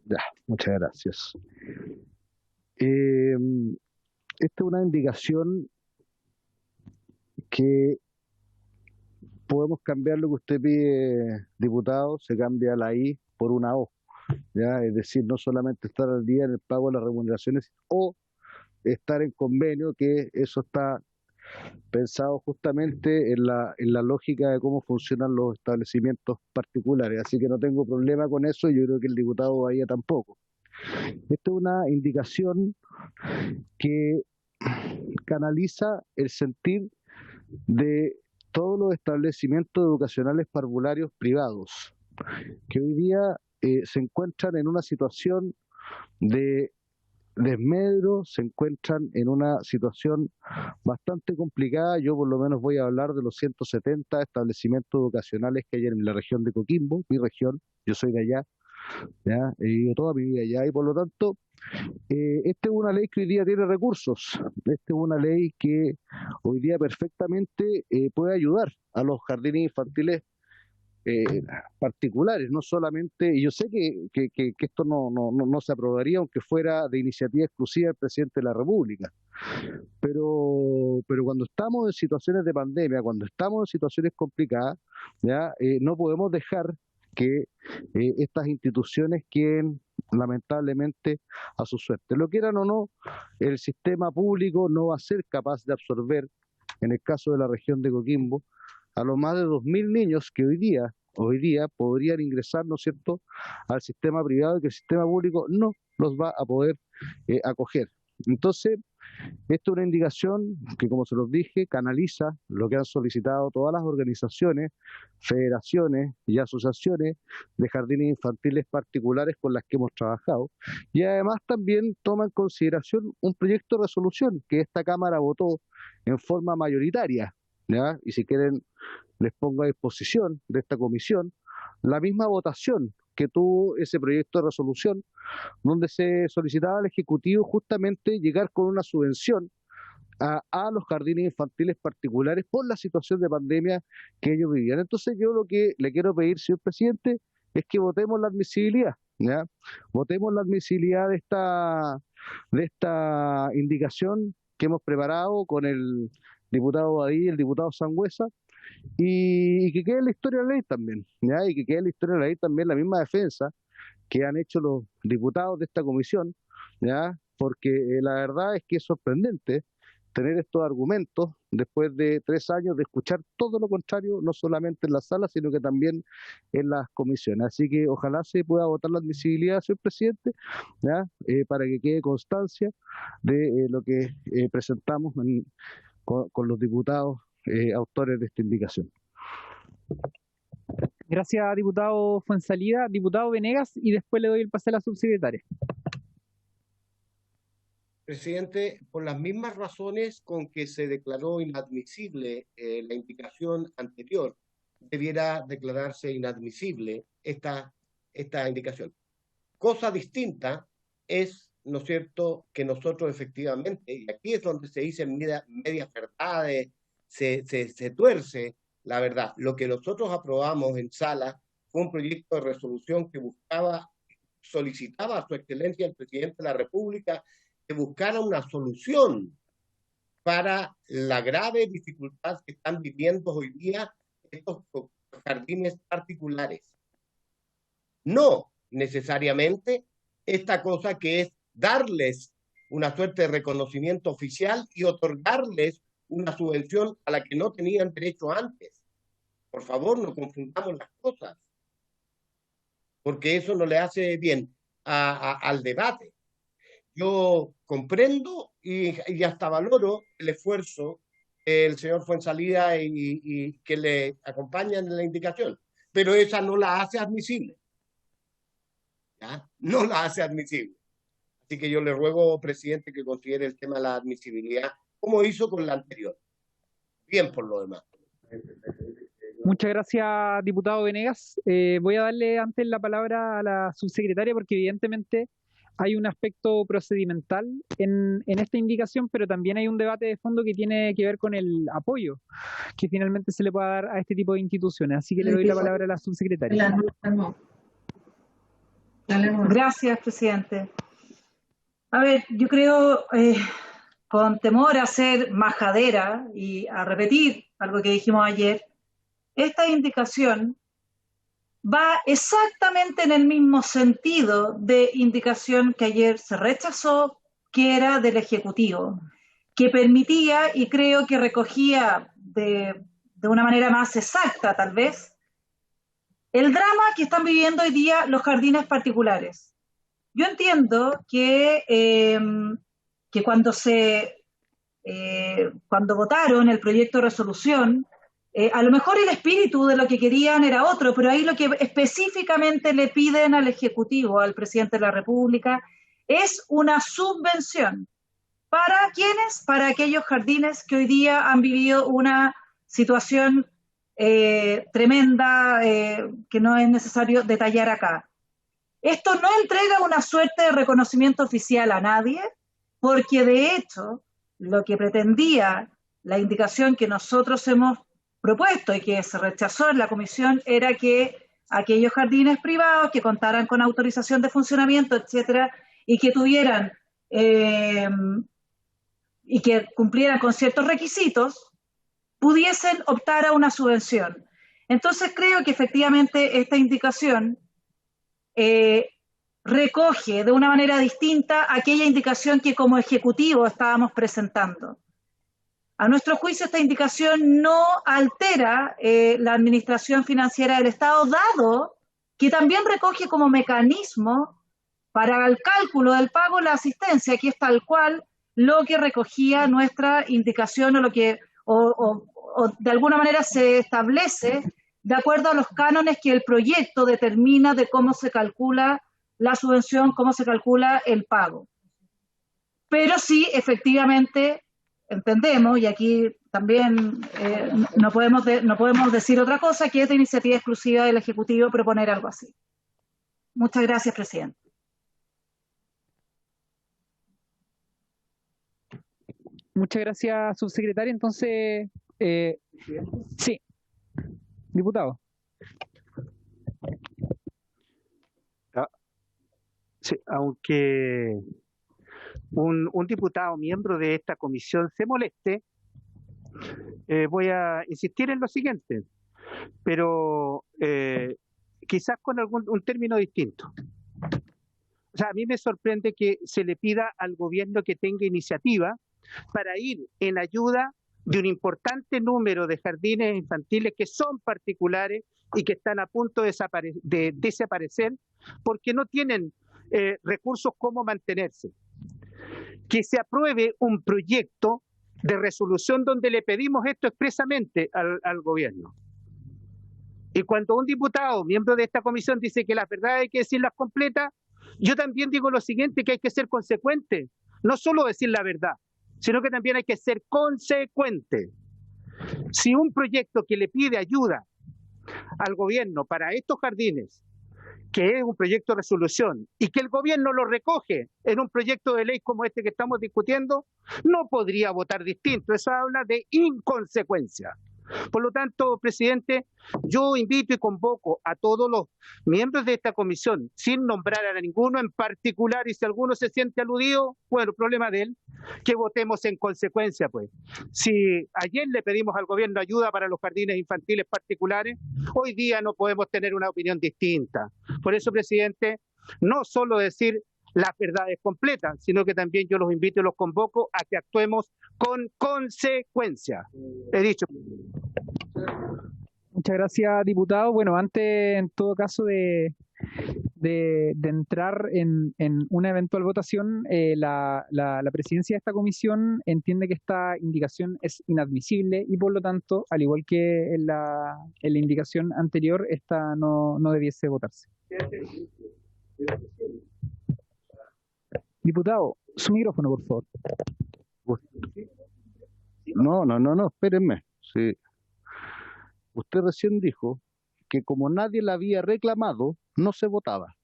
Ya, muchas gracias. Esta es una indicación que podemos cambiar lo que usted pide, diputado, se cambia la I por una O, ¿ya? Es decir, no solamente estar al día en el pago de las remuneraciones o estar en convenio, que eso está pensado justamente en la lógica de cómo funcionan los establecimientos particulares, así que no tengo problema con eso, y yo creo que el diputado Bahía tampoco. Esta es una indicación que canaliza el sentir de todos los establecimientos educacionales parvularios privados, que hoy día se encuentran en una situación de desmedro, se encuentran en una situación bastante complicada. Yo por lo menos voy a hablar de los 170 establecimientos educacionales que hay en la región de Coquimbo, mi región, yo soy de allá, ¿ya? He vivido toda mi vida allá, y por lo tanto esta es una ley que hoy día tiene recursos. Esta es una ley que hoy día perfectamente puede ayudar a los jardines infantiles particulares, no solamente, y yo sé que esto no se aprobaría aunque fuera de iniciativa exclusiva del presidente de la República, pero cuando estamos en situaciones de pandemia, cuando estamos en situaciones complicadas, ya no podemos dejar que estas instituciones queden lamentablemente a su suerte. Lo quieran o no, el sistema público no va a ser capaz de absorber, en el caso de la región de Coquimbo, a los más de 2.000 niños que hoy día podrían ingresar, ¿no es cierto?, al sistema privado, y que el sistema público no los va a poder acoger. Entonces, esta es una indicación que, como se los dije, canaliza lo que han solicitado todas las organizaciones, federaciones y asociaciones de jardines infantiles particulares con las que hemos trabajado, y además también toma en consideración un proyecto de resolución que esta Cámara votó en forma mayoritaria, ¿ya? Y si quieren les pongo a disposición de esta comisión la misma votación que tuvo ese proyecto de resolución, donde se solicitaba al Ejecutivo justamente llegar con una subvención a los jardines infantiles particulares por la situación de pandemia que ellos vivían. Entonces yo lo que le quiero pedir, señor presidente, es que votemos la admisibilidad, ¿ya? Votemos la admisibilidad de esta indicación que hemos preparado con el diputado Badí y el diputado Sangüesa, y que quede en la historia de la ley también, ¿ya? Y que quede en la historia de la ley también la misma defensa que han hecho los diputados de esta comisión, ¿ya? Porque la verdad es que es sorprendente tener estos argumentos después de 3 años de escuchar todo lo contrario, no solamente en la sala, sino que también en las comisiones. Así que ojalá se pueda votar la admisibilidad, señor presidente, ¿ya? Para que quede constancia de lo que presentamos con los diputados autores de esta indicación. Gracias, diputado Fuenzalida. Diputado Venegas, y después le doy el pase a la subsecretaria. Presidente, por las mismas razones con que se declaró inadmisible la indicación anterior, debiera declararse inadmisible esta indicación. Cosa distinta es, ¿no es cierto?, que nosotros efectivamente, y aquí es donde se dicen medias verdades, se tuerce la verdad. Lo que nosotros aprobamos en sala fue un proyecto de resolución que solicitaba a su excelencia el presidente de la República que buscara una solución para la grave dificultad que están viviendo hoy día estos jardines particulares. No necesariamente esta cosa que es darles una suerte de reconocimiento oficial y otorgarles una subvención a la que no tenían derecho antes. Por favor, no confundamos las cosas, porque eso no le hace bien al debate. Yo comprendo y hasta valoro el esfuerzo del señor Fuenzalida y que le acompañan en la indicación, pero esa no la hace admisible. ¿Ya? No la hace admisible. Así que yo le ruego, presidente, que considere el tema de la admisibilidad, como hizo con la anterior. Bien por lo demás. Muchas gracias, diputado Venegas. Voy a darle antes la palabra a la subsecretaria porque evidentemente hay un aspecto procedimental en esta indicación, pero también hay un debate de fondo que tiene que ver con el apoyo que finalmente se le puede dar a este tipo de instituciones. Así que le doy la palabra a la subsecretaria. Gracias, presidente. A ver, yo creo, con temor a ser majadera y a repetir algo que dijimos ayer, esta indicación va exactamente en el mismo sentido de indicación que ayer se rechazó, que era del Ejecutivo, que permitía y creo que recogía de una manera más exacta tal vez el drama que están viviendo hoy día los jardines particulares. Yo entiendo que cuando votaron el proyecto de resolución, a lo mejor el espíritu de lo que querían era otro, pero ahí lo que específicamente le piden al Ejecutivo, al presidente de la República, es una subvención. ¿Para quiénes? Para aquellos jardines que hoy día han vivido una situación tremenda que no es necesario detallar acá. Esto no entrega una suerte de reconocimiento oficial a nadie, porque de hecho lo que pretendía la indicación que nosotros hemos propuesto y que se rechazó en la comisión era que aquellos jardines privados que contaran con autorización de funcionamiento, etcétera, y que tuvieran y que cumplieran con ciertos requisitos, pudiesen optar a una subvención. Entonces creo que efectivamente esta indicación recoge de una manera distinta aquella indicación que como Ejecutivo estábamos presentando. A nuestro juicio, esta indicación no altera la administración financiera del Estado, dado que también recoge como mecanismo para el cálculo del pago la asistencia, que es tal cual lo que recogía nuestra indicación o de alguna manera se establece de acuerdo a los cánones que el proyecto determina de cómo se calcula la subvención, cómo se calcula el pago. Pero sí, efectivamente, entendemos, y aquí también no podemos decir otra cosa, que es de iniciativa exclusiva del Ejecutivo proponer algo así. Muchas gracias, presidente. Muchas gracias, subsecretaria. Entonces, sí, diputado. Sí, aunque un diputado miembro de esta comisión se moleste, voy a insistir en lo siguiente, pero quizás con un término distinto. O sea, a mí me sorprende que se le pida al gobierno que tenga iniciativa para ir en ayuda de un importante número de jardines infantiles que son particulares y que están a punto de desaparecer porque no tienen recursos como mantenerse. Que se apruebe un proyecto de resolución donde le pedimos esto expresamente al gobierno. Y cuando un diputado, miembro de esta comisión, dice que las verdades hay que decirlas completas, yo también digo lo siguiente, que hay que ser consecuente. No solo decir la verdad, sino que también hay que ser consecuente. Si un proyecto que le pide ayuda al gobierno para estos jardines, que es un proyecto de resolución, y que el gobierno lo recoge en un proyecto de ley como este que estamos discutiendo, no podría votar distinto. Eso habla de inconsecuencia. Por lo tanto, presidente, yo invito y convoco a todos los miembros de esta comisión, sin nombrar a ninguno en particular, y si alguno se siente aludido, bueno, problema de él, que votemos en consecuencia, pues. Si ayer le pedimos al gobierno ayuda para los jardines infantiles particulares, hoy día no podemos tener una opinión distinta. Por eso, presidente, no solo decir las verdades completas, sino que también yo los invito y los convoco a que actuemos con consecuencia. He dicho. Muchas gracias, diputado. Bueno, antes, en todo caso, de entrar en una eventual votación, la presidencia de esta comisión entiende que esta indicación es inadmisible y, por lo tanto, al igual que en la indicación anterior, esta no debiese votarse. Diputado, su micrófono, por favor. No, espérenme. Sí. Usted recién dijo que como nadie la había reclamado, no se votaba.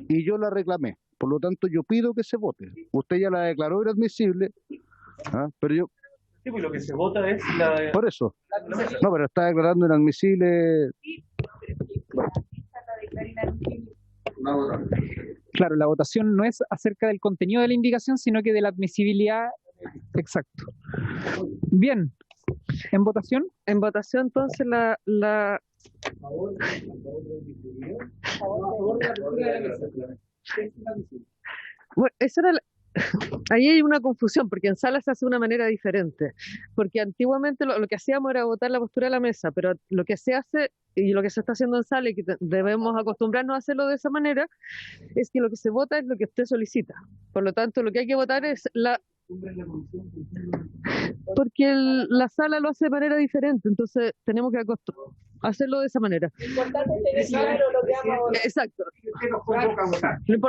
Y yo la reclamé. Por lo tanto, yo pido que se vote. Usted ya la declaró inadmisible, pero yo... Sí, pues lo que se vota es la... Por eso. No, pero está declarando inadmisible... Claro, la votación no es acerca del contenido de la indicación, sino que de la admisibilidad. Exacto. Bien. ¿En votación? En votación, entonces, Bueno, esa era ahí hay una confusión, porque en sala se hace de una manera diferente, porque antiguamente lo que hacíamos era votar la postura de la mesa, pero lo que se hace y lo que se está haciendo en sala y que debemos acostumbrarnos a hacerlo de esa manera, es que lo que se vota es lo que usted solicita. Por lo tanto, lo que hay que votar es porque la sala lo hace de manera diferente, entonces tenemos que hacerlo de esa manera. Exacto.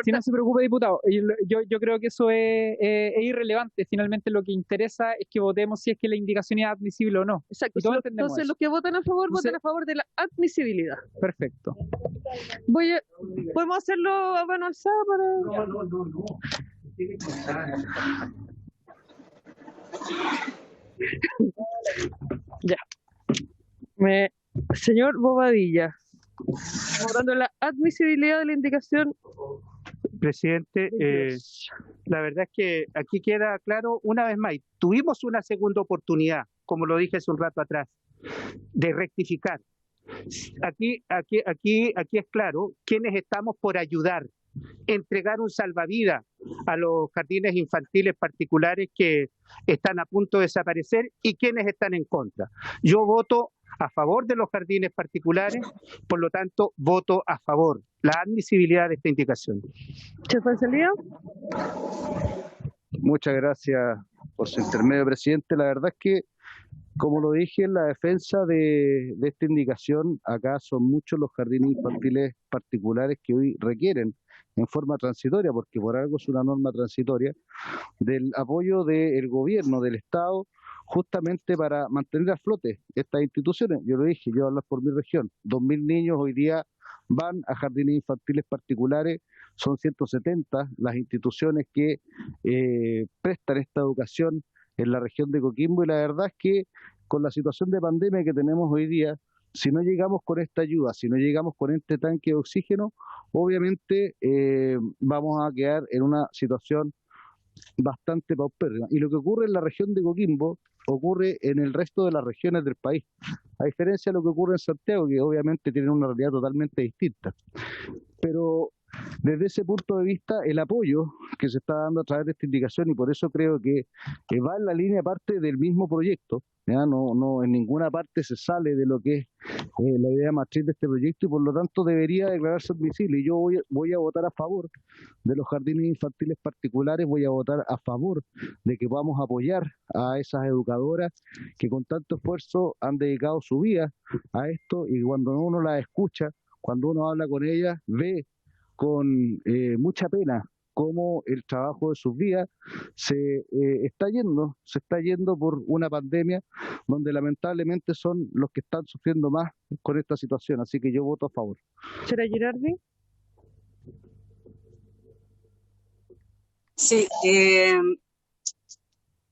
Si no se preocupe, diputado, yo creo que eso es irrelevante. Finalmente lo que interesa es que votemos si es que la indicación es admisible o no. Exacto. Entonces los que votan a favor, votan a favor de la admisibilidad. Perfecto. ¿Podemos hacerlo a mano alzada para...? No. Ya. Señor Bobadilla, votando la admisibilidad de la indicación. Presidente, la verdad es que aquí queda claro una vez más, tuvimos una segunda oportunidad, como lo dije hace un rato atrás, de rectificar. Aquí es claro quiénes estamos por ayudar, entregar un salvavidas a los jardines infantiles particulares que están a punto de desaparecer y quienes están en contra. Yo voto a favor de los jardines particulares, por lo tanto, voto a favor la admisibilidad de esta indicación. Muchas gracias por su intermedio, presidente. La verdad es que, como lo dije en la defensa de esta indicación, acá son muchos los jardines infantiles particulares que hoy requieren en forma transitoria, porque por algo es una norma transitoria, del apoyo del gobierno, del Estado, justamente para mantener a flote estas instituciones. Yo lo dije, yo hablo por mi región, 2.000 niños hoy día van a jardines infantiles particulares, son 170 las instituciones que prestan esta educación en la región de Coquimbo, y la verdad es que con la situación de pandemia que tenemos hoy día, si no llegamos con esta ayuda, si no llegamos con este tanque de oxígeno, obviamente vamos a quedar en una situación bastante paupérrima. Y lo que ocurre en la región de Coquimbo ocurre en el resto de las regiones del país, a diferencia de lo que ocurre en Santiago, que obviamente tiene una realidad totalmente distinta. Pero desde ese punto de vista el apoyo que se está dando a través de esta indicación, y por eso creo que va en la línea parte del mismo proyecto, ¿ya? No en ninguna parte se sale de lo que es la idea matriz de este proyecto, y por lo tanto debería declararse admisible. Y yo voy a votar a favor de los jardines infantiles particulares, voy a votar a favor de que vamos a apoyar a esas educadoras que con tanto esfuerzo han dedicado su vida a esto, y cuando uno las escucha, cuando uno habla con ellas, ve con mucha pena cómo el trabajo de sus vidas se está yendo por una pandemia donde lamentablemente son los que están sufriendo más con esta situación. Así que yo voto a favor. ¿Será Girardi? Sí,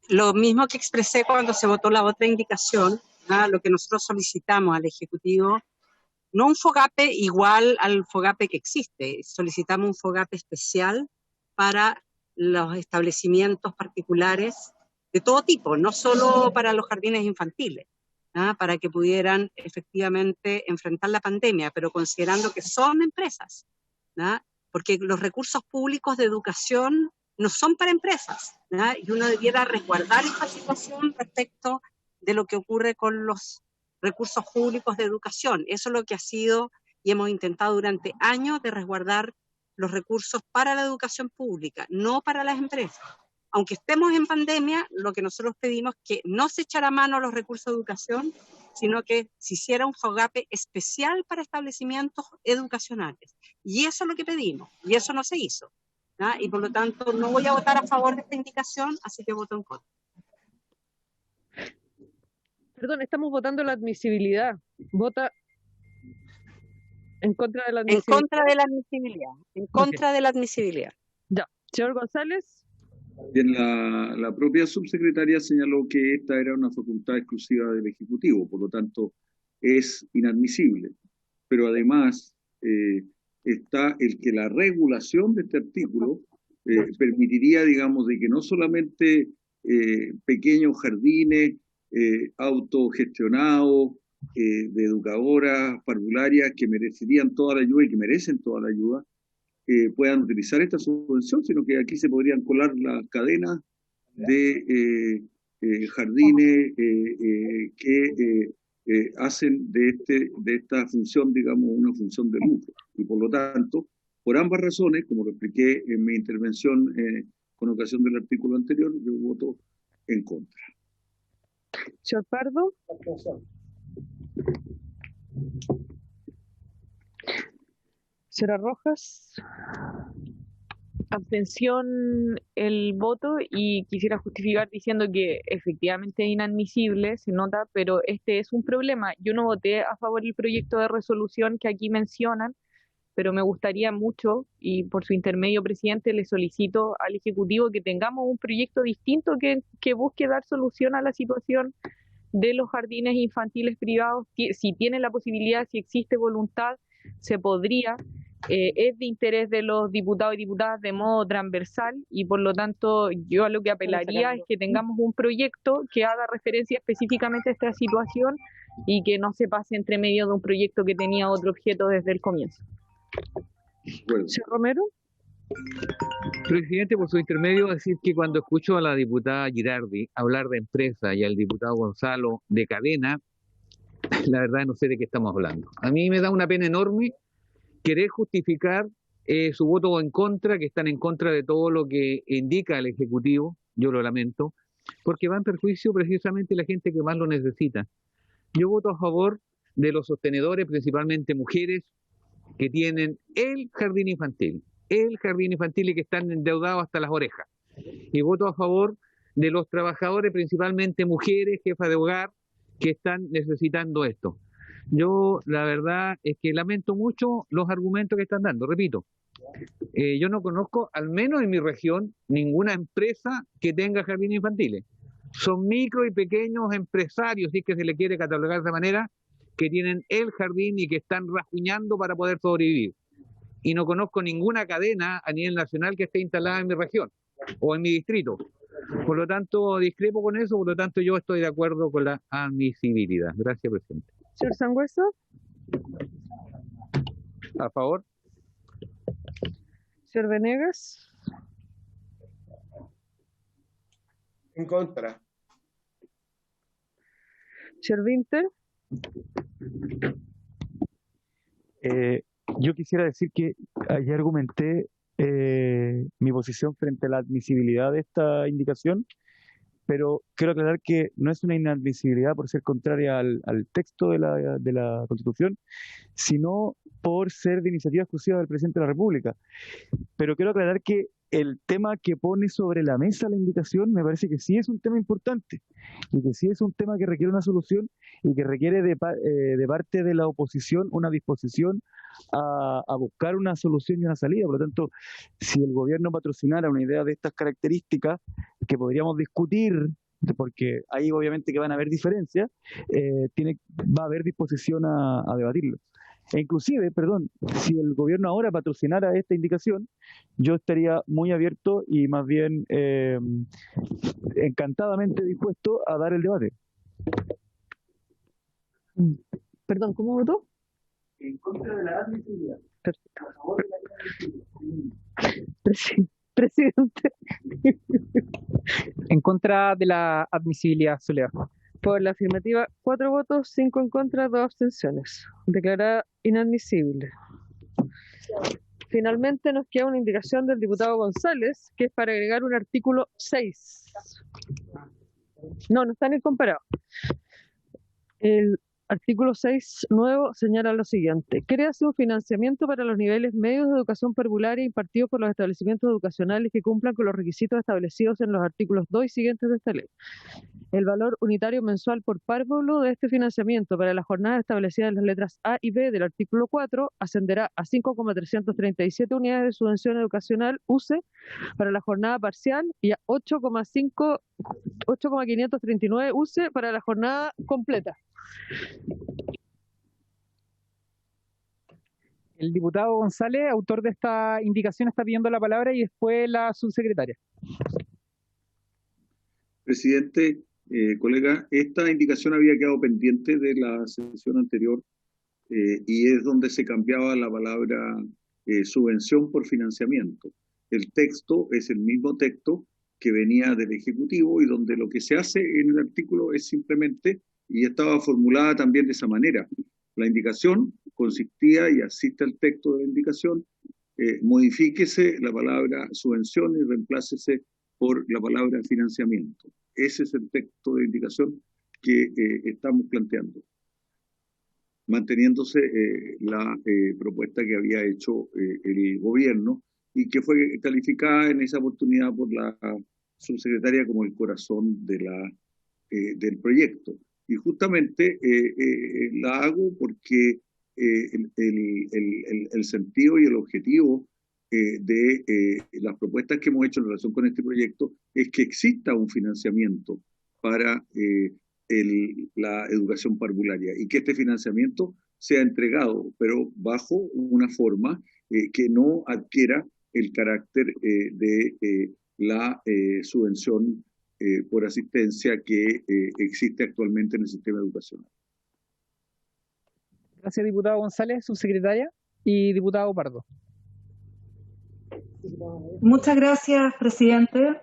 lo mismo que expresé cuando se votó la otra indicación, ¿no? Lo que nosotros solicitamos al Ejecutivo, no un FOGAPE igual al FOGAPE que existe, solicitamos un FOGAPE especial para los establecimientos particulares de todo tipo, no solo para los jardines infantiles, ¿no? Para que pudieran efectivamente enfrentar la pandemia, pero considerando que son empresas, ¿no? Porque los recursos públicos de educación no son para empresas, ¿no? Y uno debiera resguardar esta situación respecto de lo que ocurre con los recursos públicos de educación. Eso es lo que ha sido y hemos intentado durante años, de resguardar los recursos para la educación pública, no para las empresas. Aunque estemos en pandemia, lo que nosotros pedimos es que no se echara mano a los recursos de educación, sino que se hiciera un FOGAPE especial para establecimientos educacionales. Y eso es lo que pedimos, y eso no se hizo, ¿no? Y por lo tanto no voy a votar a favor de esta indicación, así que voto en contra. Perdón, estamos votando la admisibilidad. Vota en contra de la En admisibilidad. contra de la admisibilidad, en contra de la admisibilidad. Ya. Señor González. Bien, la propia subsecretaria señaló que esta era una facultad exclusiva del Ejecutivo, por lo tanto es inadmisible. Pero además está el que la regulación de este artículo permitiría, digamos, de que no solamente pequeños jardines autogestionados de educadoras parvularias que merecerían toda la ayuda y que merecen toda la ayuda, puedan utilizar esta subvención, sino que aquí se podrían colar las cadenas de jardines que hacen de esta función, digamos, una función de lucro. Y por lo tanto, por ambas razones, como lo expliqué en mi intervención con ocasión del artículo anterior, yo voto en contra. Señor Pardo. Señora Rojas. Abstención el voto, y quisiera justificar diciendo que efectivamente es inadmisible, se nota, pero este es un problema. Yo no voté a favor del proyecto de resolución que aquí mencionan, pero me gustaría mucho, y por su intermedio, presidente, le solicito al Ejecutivo que tengamos un proyecto distinto que busque dar solución a la situación de los jardines infantiles privados. Si tiene la posibilidad, si existe voluntad, se podría. Es de interés de los diputados y diputadas de modo transversal, y por lo tanto yo a lo que apelaría es que tengamos un proyecto que haga referencia específicamente a esta situación y que no se pase entre medio de un proyecto que tenía otro objeto desde el comienzo. Señor Romero. Presidente, por su intermedio, decir que cuando escucho a la diputada Girardi hablar de empresa y al diputado Gonzalo de cadena, la verdad no sé de qué estamos hablando. A mí me da una pena enorme querer justificar su voto en contra, que están en contra de todo lo que indica el Ejecutivo. Yo lo lamento, porque va en perjuicio precisamente la gente que más lo necesita. Yo voto a favor de los sostenedores, principalmente mujeres, que tienen el jardín infantil y que están endeudados hasta las orejas. Y voto a favor de los trabajadores, principalmente mujeres, jefas de hogar, que están necesitando esto. Yo la verdad es que lamento mucho los argumentos que están dando. Repito, yo no conozco, al menos en mi región, ninguna empresa que tenga jardines infantiles. Son micro y pequeños empresarios, si es que se le quiere catalogar de esa manera, que tienen el jardín y que están rasguñando para poder sobrevivir. Y no conozco ninguna cadena a nivel nacional que esté instalada en mi región o en mi distrito. Por lo tanto, discrepo con eso, por lo tanto yo estoy de acuerdo con la admisibilidad. Gracias, presidente. Señor Sangüesa. A favor. Señor Venegas. En contra. Señor Vinter. Yo quisiera decir que ayer argumenté mi posición frente a la admisibilidad de esta indicación, pero quiero aclarar que no es una inadmisibilidad por ser contraria al texto de la Constitución, sino por ser de iniciativa exclusiva del presidente de la República. Pero quiero aclarar que el tema que pone sobre la mesa la indicación me parece que sí es un tema importante y que sí es un tema que requiere una solución y que requiere de parte de la oposición una disposición a buscar una solución y una salida. Por lo tanto, si el gobierno patrocinara una idea de estas características que podríamos discutir, porque ahí obviamente que van a haber diferencias, va a haber disposición a debatirlo. E inclusive, perdón, si el gobierno ahora patrocinara esta indicación, yo estaría muy abierto y más bien encantadamente dispuesto a dar el debate. Perdón, ¿cómo votó? En contra de la admisibilidad. Perfecto. A favor de la admisibilidad. Presidente. En contra de la admisibilidad, Soledad. Por la afirmativa, 4 votos, 5 en contra, 2 abstenciones. Declarada inadmisible. Finalmente nos queda una indicación del diputado González, que es para agregar un artículo 6. No está en el comparado. El artículo 6 nuevo señala lo siguiente: créase un financiamiento para los niveles medios de educación parvularia impartidos por los establecimientos educacionales que cumplan con los requisitos establecidos en los artículos 2 y siguientes de esta ley. El valor unitario mensual por párvulo de este financiamiento para las jornadas establecidas en las letras A y B del artículo 4 ascenderá a 5,337 unidades de subvención educacional UCE para la jornada parcial y a 8,539 UCE para la jornada completa. El diputado González, autor de esta indicación, está pidiendo la palabra y después la subsecretaria. Presidente, colega, esta indicación había quedado pendiente de la sesión anterior y es donde se cambiaba la palabra subvención por financiamiento. El texto es el mismo texto que venía del Ejecutivo y donde lo que se hace en el artículo es simplemente, y estaba formulada también de esa manera, la indicación consistía, y así está el texto de la indicación, modifíquese la palabra subvención y reemplácese por la palabra financiamiento. Ese es el texto de indicación que estamos planteando, manteniéndose la propuesta que había hecho el gobierno y que fue calificada en esa oportunidad por la subsecretaria como el corazón de del proyecto. Y justamente la hago porque el sentido y el objetivo de las propuestas que hemos hecho en relación con este proyecto es que exista un financiamiento para la educación parvularia y que este financiamiento sea entregado, pero bajo una forma que no adquiera el carácter de la subvención por asistencia que existe actualmente en el sistema educacional. Gracias, diputado González. Subsecretaria y diputado Pardo. Muchas gracias, presidente.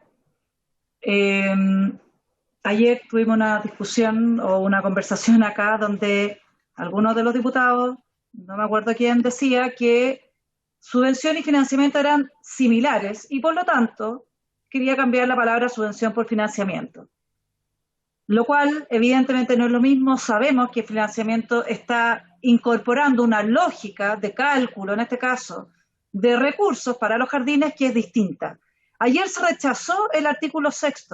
Ayer tuvimos una discusión o una conversación acá donde algunos de los diputados, no me acuerdo quién, decía que subvención y financiamiento eran similares y por lo tanto quería cambiar la palabra subvención por financiamiento. Lo cual evidentemente no es lo mismo. Sabemos que el financiamiento está incorporando una lógica de cálculo, en este caso, de recursos para los jardines que es distinta. Ayer se rechazó el artículo 6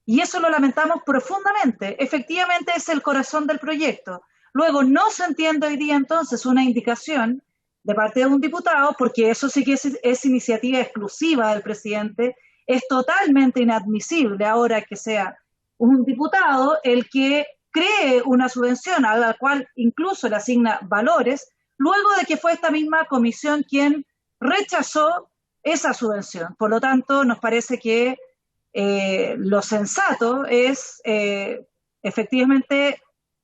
y eso lo lamentamos profundamente. Efectivamente es el corazón del proyecto. Luego no se entiende hoy día entonces una indicación de parte de un diputado, porque eso sí que es iniciativa exclusiva del presidente. Es totalmente inadmisible ahora que sea un diputado el que cree una subvención a la cual incluso le asigna valores, luego de que fue esta misma comisión quien rechazó esa subvención. Por lo tanto, nos parece que lo sensato es efectivamente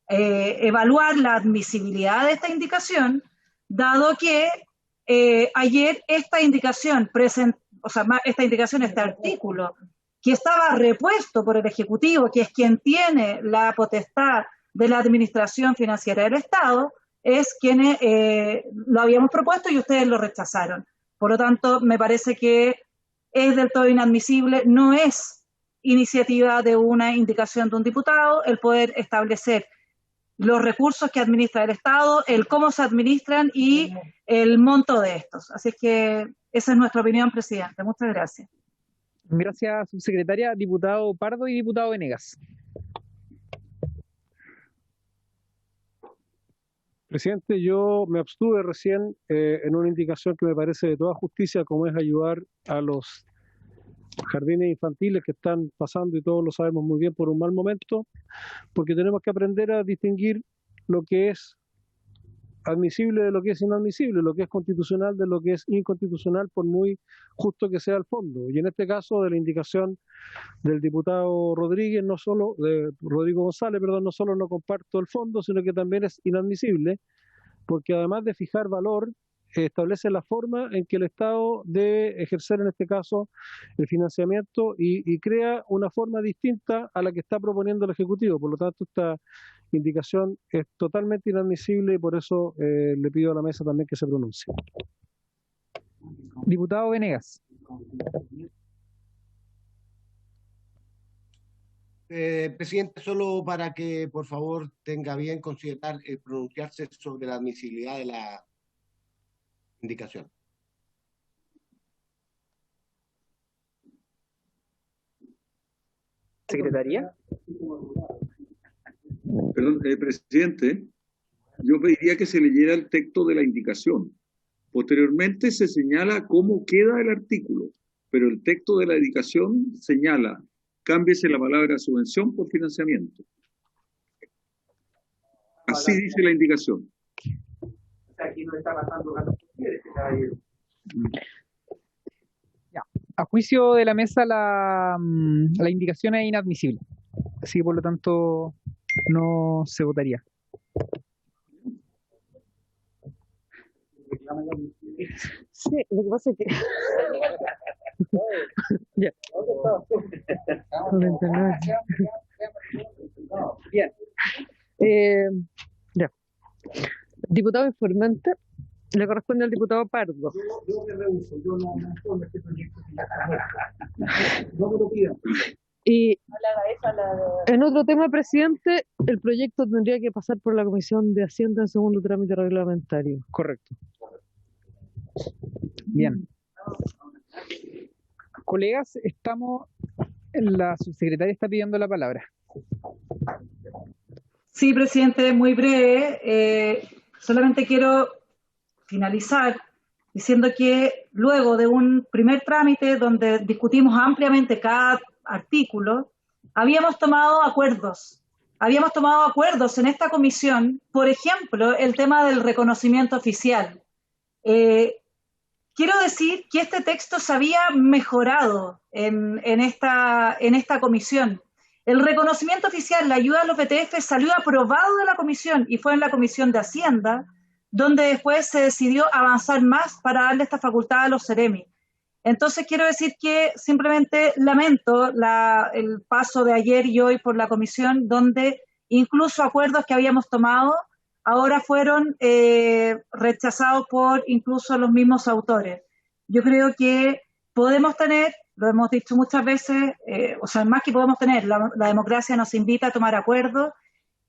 evaluar la admisibilidad de esta indicación, dado que ayer esta indicación, este artículo, que estaba repuesto por el Ejecutivo, que es quien tiene la potestad de la administración financiera del Estado, es quienes lo habíamos propuesto y ustedes lo rechazaron. Por lo tanto, me parece que es del todo inadmisible, no es iniciativa de una indicación de un diputado el poder establecer los recursos que administra el Estado, el cómo se administran y el monto de estos. Así que esa es nuestra opinión, presidente. Muchas gracias. Gracias, subsecretaria. Diputado Pardo y diputado Venegas. Presidente, yo me abstuve recién en una indicación que me parece de toda justicia, como es ayudar a los jardines infantiles que están pasando, y todos lo sabemos muy bien, por un mal momento, porque tenemos que aprender a distinguir lo que es admisible de lo que es inadmisible, lo que es constitucional de lo que es inconstitucional, por muy justo que sea el fondo. Y en este caso, de la indicación del diputado Rodríguez, Rodrigo González, no solo no comparto el fondo, sino que también es inadmisible, porque además de fijar valor, establece la forma en que el Estado debe ejercer, en este caso, el financiamiento, y crea una forma distinta a la que está proponiendo el Ejecutivo. Por lo tanto, esta indicación es totalmente inadmisible y por eso le pido a la mesa también que se pronuncie. Diputado Venegas. Presidente, solo para que por favor tenga bien considerar pronunciarse sobre la admisibilidad de la indicación. Secretaría. Perdón, presidente, yo pediría que se leyera el texto de la indicación. Posteriormente se señala cómo queda el artículo, pero el texto de la indicación señala: cámbiese la palabra subvención por financiamiento. Así dice la indicación. Aquí no está pasando nada. Ya. A juicio de la mesa, la indicación es inadmisible. Así que, por lo tanto, no se votaría. Sí, lo que pasa es que... Ya. Bien. Ya. Diputado informante, le corresponde al diputado Pardo. Yo me rehuso, yo no respondo a este proyecto. No me lo pidan. Y en otro tema, presidente, el proyecto tendría que pasar por la Comisión de Hacienda en segundo trámite reglamentario. Correcto. Bien. Colegas, la subsecretaria está pidiendo la palabra. Sí, presidente, muy breve. Solamente quiero finalizar diciendo que luego de un primer trámite donde discutimos ampliamente cada artículo, habíamos tomado acuerdos en esta comisión, por ejemplo, el tema del reconocimiento oficial. Quiero decir que este texto se había mejorado en esta comisión. El reconocimiento oficial, la ayuda a los VTF, salió aprobado de la comisión y fue en la Comisión de Hacienda, donde después se decidió avanzar más para darle esta facultad a los Ceremi. Entonces quiero decir que simplemente lamento el paso de ayer y hoy por la comisión, donde incluso acuerdos que habíamos tomado ahora fueron rechazados por incluso los mismos autores. Yo creo que podemos tener, lo hemos dicho muchas veces, más que podemos tener, la democracia nos invita a tomar acuerdos,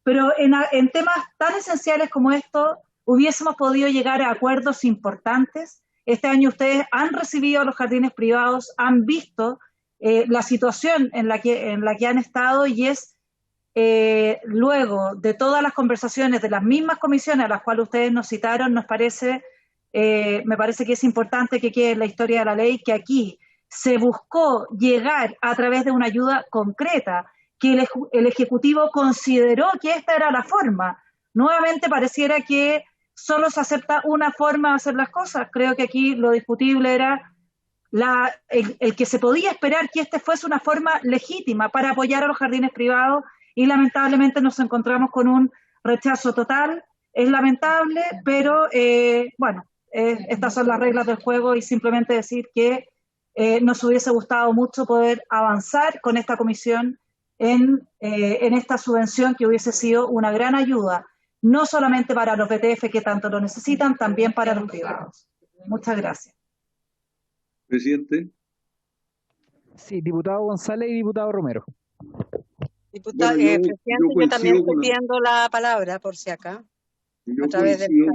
pero en temas tan esenciales como estos hubiésemos podido llegar a acuerdos importantes. Este año ustedes han recibido a los jardines privados, han visto la situación en la que han estado, y es luego de todas las conversaciones de las mismas comisiones a las cuales ustedes nos citaron, me parece que es importante que quede en la historia de la ley que aquí se buscó llegar a través de una ayuda concreta, que el Ejecutivo consideró que esta era la forma. Nuevamente pareciera que solo se acepta una forma de hacer las cosas. Creo que aquí lo discutible era el que se podía esperar que este fuese una forma legítima para apoyar a los jardines privados, y lamentablemente nos encontramos con un rechazo total. Es lamentable, pero estas son las reglas del juego y simplemente decir que nos hubiese gustado mucho poder avanzar con esta comisión en esta subvención que hubiese sido una gran ayuda, no solamente para los VTF que tanto lo necesitan, también para los privados. Muchas gracias. Presidente. Sí, diputado González y diputado Romero. Diputado, Bueno, presidente, yo coincido también estoy con la- pidiendo la palabra, por si acá. Yo A través de- coincido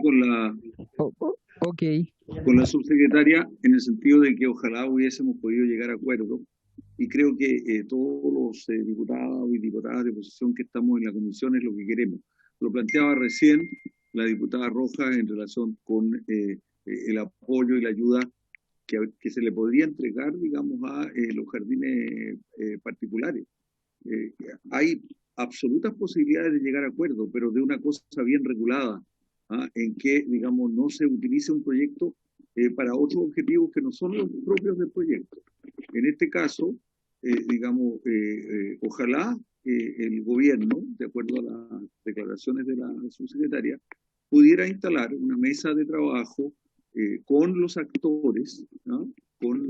Ok. con la subsecretaria en el sentido de que ojalá hubiésemos podido llegar a acuerdo y creo que todos los diputados y diputadas de oposición que estamos en la comisión es lo que queremos. Lo planteaba recién la diputada Rojas en relación con el apoyo y la ayuda que se le podría entregar, digamos, a los jardines particulares. Hay absolutas posibilidades de llegar a acuerdo, pero de una cosa bien regulada, en que, digamos, no se utilice un proyecto para otros objetivos que no son los propios del proyecto. En este caso, digamos, ojalá el gobierno, de acuerdo a las declaraciones de la subsecretaria, pudiera instalar una mesa de trabajo con los actores, ¿no? Con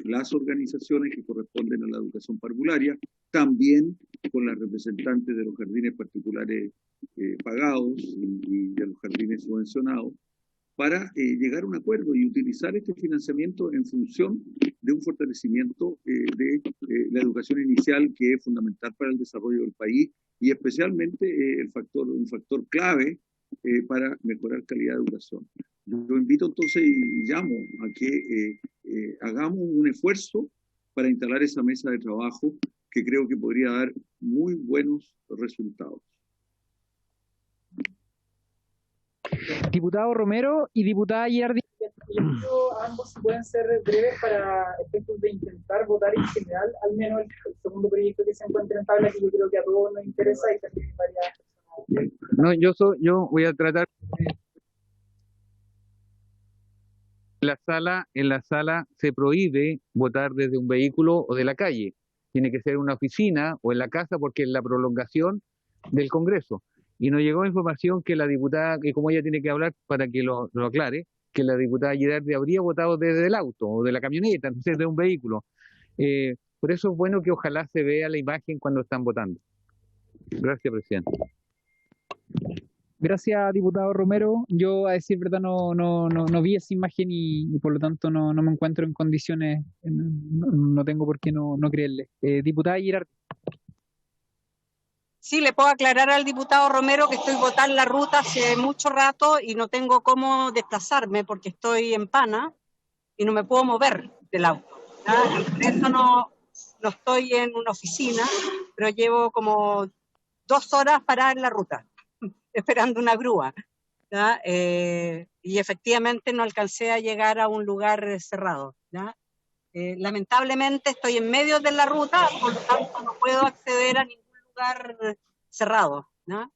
las organizaciones que corresponden a la educación parvularia, también con las representantes de los jardines particulares pagados y de los jardines subvencionados, para llegar a un acuerdo y utilizar este financiamiento en función de un fortalecimiento de la educación inicial, que es fundamental para el desarrollo del país y especialmente un factor clave para mejorar calidad de educación. Yo invito entonces y llamo a que hagamos un esfuerzo para instalar esa mesa de trabajo que creo que podría dar muy buenos resultados. Diputado Romero y diputada Girardi. Ambos pueden ser breves para efectos de intentar votar en general, al menos el segundo proyecto que se encuentra en tabla, que yo creo que a todos nos interesa y también varias personas. No, yo voy a tratar. En la sala se prohíbe votar desde un vehículo o de la calle. Tiene que ser en una oficina o en la casa porque es la prolongación del Congreso. Y nos llegó información que la diputada, que como ella tiene que hablar para que lo aclare, que la diputada Girardi habría votado desde el auto o de la camioneta, entonces de un vehículo. Por eso es bueno que ojalá se vea la imagen cuando están votando. Gracias, presidente. Gracias, diputado Romero. Yo, a decir verdad, no vi esa imagen y por lo tanto no me encuentro en condiciones, no tengo por qué no creerle. Diputada Girardi. Sí, le puedo aclarar al diputado Romero que estoy botando la ruta hace mucho rato y no tengo cómo desplazarme porque estoy en Pana y no me puedo mover del auto. Y por eso no estoy en una oficina, pero llevo como 2 horas parada en la ruta, esperando una grúa. Y efectivamente no alcancé a llegar a un lugar cerrado. Lamentablemente estoy en medio de la ruta, por lo tanto no puedo acceder a ningún lugar cerrado, ¿no?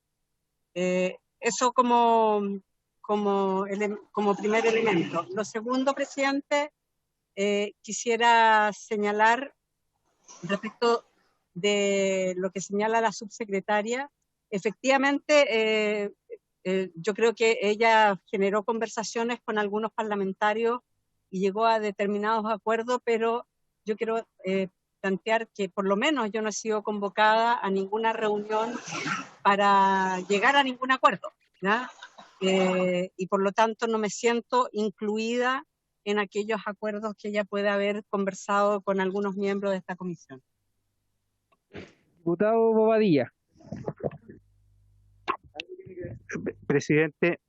Eso como primer elemento. Lo segundo, presidente, quisiera señalar respecto de lo que señala la subsecretaria. Efectivamente, yo creo que ella generó conversaciones con algunos parlamentarios y llegó a determinados acuerdos, pero yo quiero plantear que por lo menos yo no he sido convocada a ninguna reunión para llegar a ningún acuerdo, ¿no? Y por lo tanto no me siento incluida en aquellos acuerdos que ella puede haber conversado con algunos miembros de esta comisión. Diputado Bobadilla. Presidente,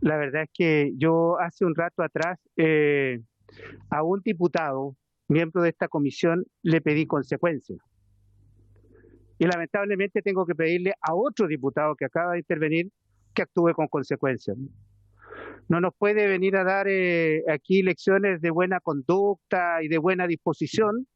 la verdad es que yo hace un rato atrás a un diputado, miembro de esta comisión, le pedí consecuencias. Y lamentablemente tengo que pedirle a otro diputado que acaba de intervenir que actúe con consecuencias. No nos puede venir a dar aquí lecciones de buena conducta y de buena disposición,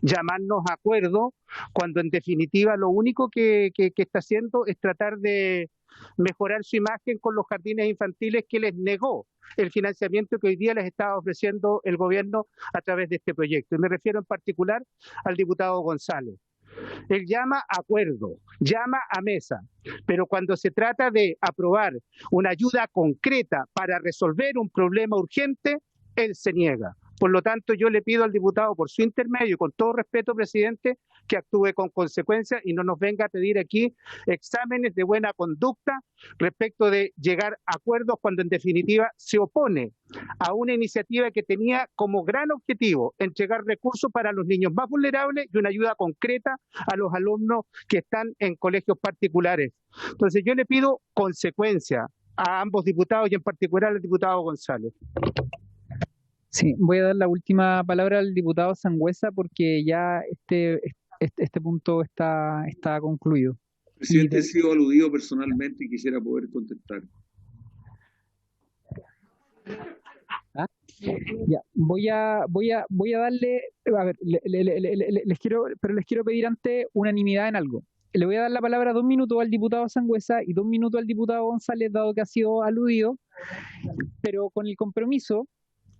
llamarnos a acuerdo, cuando en definitiva lo único que está haciendo es tratar de mejorar su imagen con los jardines infantiles que les negó el financiamiento que hoy día les está ofreciendo el gobierno a través de este proyecto. Y me refiero en particular al diputado González. Él llama a acuerdo, llama a mesa, pero cuando se trata de aprobar una ayuda concreta para resolver un problema urgente, él se niega. Por lo tanto, yo le pido al diputado, por su intermedio, y con todo respeto, presidente, que actúe con consecuencia y no nos venga a pedir aquí exámenes de buena conducta respecto de llegar a acuerdos cuando en definitiva se opone a una iniciativa que tenía como gran objetivo entregar recursos para los niños más vulnerables y una ayuda concreta a los alumnos que están en colegios particulares. Entonces yo le pido consecuencia a ambos diputados y en particular al diputado González. Sí, voy a dar la última palabra al diputado Sangüesa porque ya este punto está concluido. Presidente, he sido aludido personalmente y quisiera poder contestar. Ya, voy a darle, a ver, les quiero pedir antes unanimidad en algo. Le voy a dar la palabra 2 minutos al diputado Sangüesa y 2 minutos al diputado González, dado que ha sido aludido, pero con el compromiso,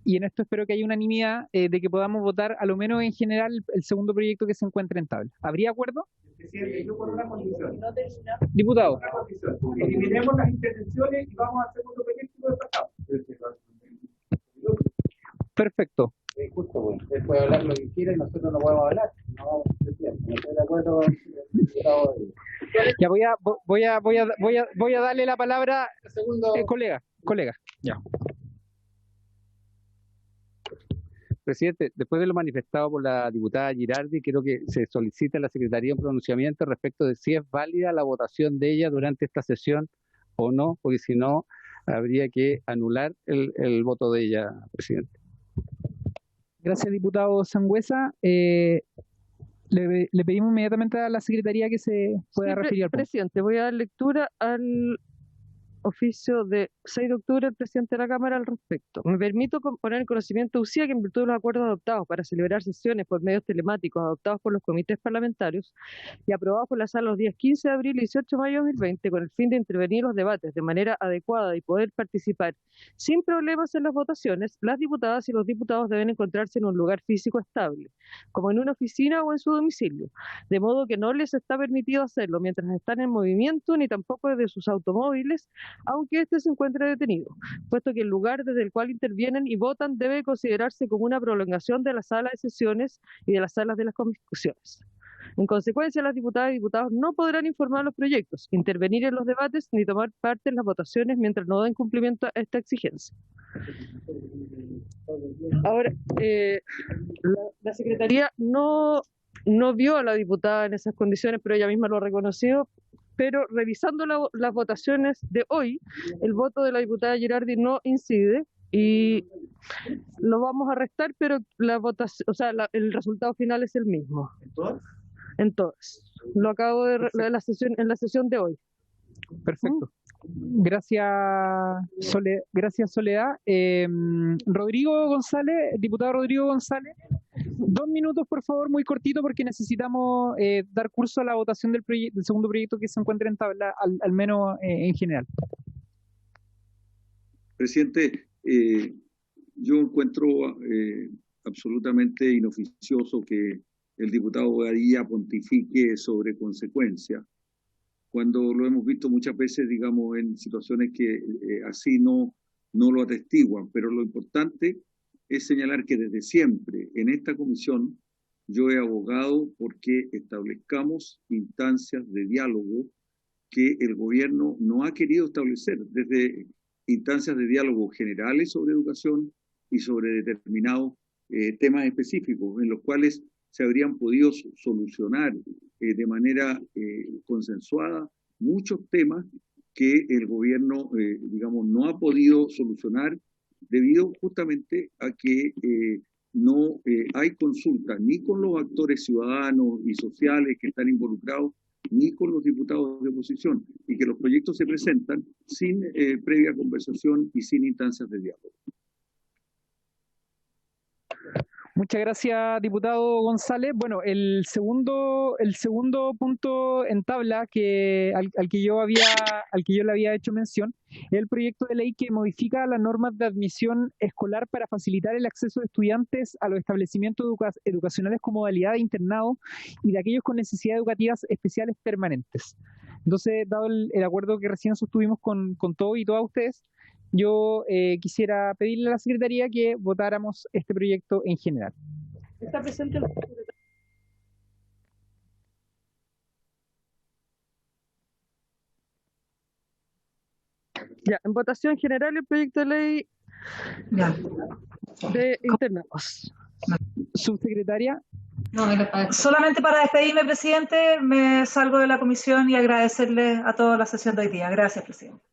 y en esto espero que haya unanimidad, de que podamos votar a lo menos en general el segundo proyecto que se encuentra en tabla. ¿Habría acuerdo? Presidente, yo con una condición. Diputado. Una condición. Eliminemos las intervenciones y vamos a hacer otro proyecto y lo despachamos. Perfecto. Justo, bueno, usted puede hablar lo que quiera y nosotros no podemos hablar. No, presidente, no estoy de acuerdo. Ya voy a darle la palabra, colega. Ya. Presidente, después de lo manifestado por la diputada Girardi, quiero que se solicite a la Secretaría un pronunciamiento respecto de si es válida la votación de ella durante esta sesión o no, porque si no, habría que anular el voto de ella, presidente. Gracias, diputado Sangüesa. Le pedimos inmediatamente a la Secretaría que se pueda referir al punto. Presidente, voy a dar lectura al oficio de 6 de octubre del presidente de la Cámara al respecto. Me permito poner en conocimiento de UCIA que en virtud de los acuerdos adoptados para celebrar sesiones por medios telemáticos adoptados por los comités parlamentarios y aprobados por la Sala los días 15 de abril y 18 de mayo de 2020 con el fin de intervenir los debates de manera adecuada y poder participar sin problemas en las votaciones, las diputadas y los diputados deben encontrarse en un lugar físico estable, como en una oficina o en su domicilio, de modo que no les está permitido hacerlo mientras están en movimiento ni tampoco desde sus automóviles, aunque éste se encuentre detenido, puesto que el lugar desde el cual intervienen y votan debe considerarse como una prolongación de la sala de sesiones y de las salas de las comisiones. En consecuencia, las diputadas y diputados no podrán informar los proyectos, intervenir en los debates ni tomar parte en las votaciones mientras no den cumplimiento a esta exigencia. Ahora, la Secretaría no vio a la diputada en esas condiciones, pero ella misma lo ha reconocido. Pero revisando las votaciones de hoy, el voto de la diputada Girardi no incide y lo vamos a restar, pero la votación, el resultado final es el mismo. ¿En todas? En todas. Lo acabo de en la sesión de hoy. Perfecto. Gracias, Soledad. Rodrigo González, diputado Rodrigo González. 2 minutos, por favor, muy cortito, porque necesitamos dar curso a la votación del segundo proyecto que se encuentra en tabla, al menos en general. Presidente, yo encuentro absolutamente inoficioso que el diputado Badilla pontifique sobre consecuencias, cuando lo hemos visto muchas veces, digamos, en situaciones que así no lo atestiguan, pero lo importante es señalar que desde siempre en esta comisión yo he abogado porque establezcamos instancias de diálogo que el gobierno no ha querido establecer, desde instancias de diálogo generales sobre educación y sobre determinados temas específicos en los cuales se habrían podido solucionar de manera consensuada muchos temas que el gobierno, digamos, no ha podido solucionar debido justamente a que no hay consulta ni con los actores ciudadanos y sociales que están involucrados, ni con los diputados de oposición, y que los proyectos se presentan sin previa conversación y sin instancias de diálogo. Muchas gracias, diputado González. Bueno, el segundo punto en tabla al que yo le había hecho mención es el proyecto de ley que modifica las normas de admisión escolar para facilitar el acceso de estudiantes a los establecimientos educacionales con modalidad de internado y de aquellos con necesidades educativas especiales permanentes. Entonces, dado el acuerdo que recién sostuvimos con todos y todas ustedes, yo quisiera pedirle a la Secretaría que votáramos este proyecto en general. Está presente el Ya, en votación general el proyecto de ley de internados. Subsecretaria. Solamente para despedirme, presidente, me salgo de la comisión y agradecerle a toda la sesión de hoy día. Gracias, presidente.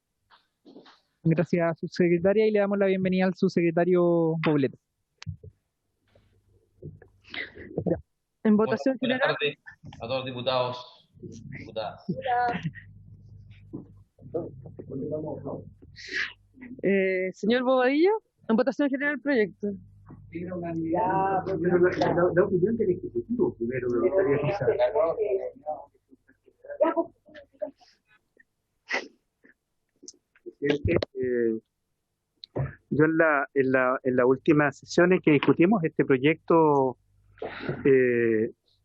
Gracias, subsecretaria, y le damos la bienvenida al subsecretario Poblete. Ya. En votación Buenas general. tardes a todos los diputados y diputadas. Señor Bobadilla, en votación general el proyecto. Pero la opinión del Ejecutivo primero me gustaría escuchar. Yo en la última sesión en que discutimos este proyecto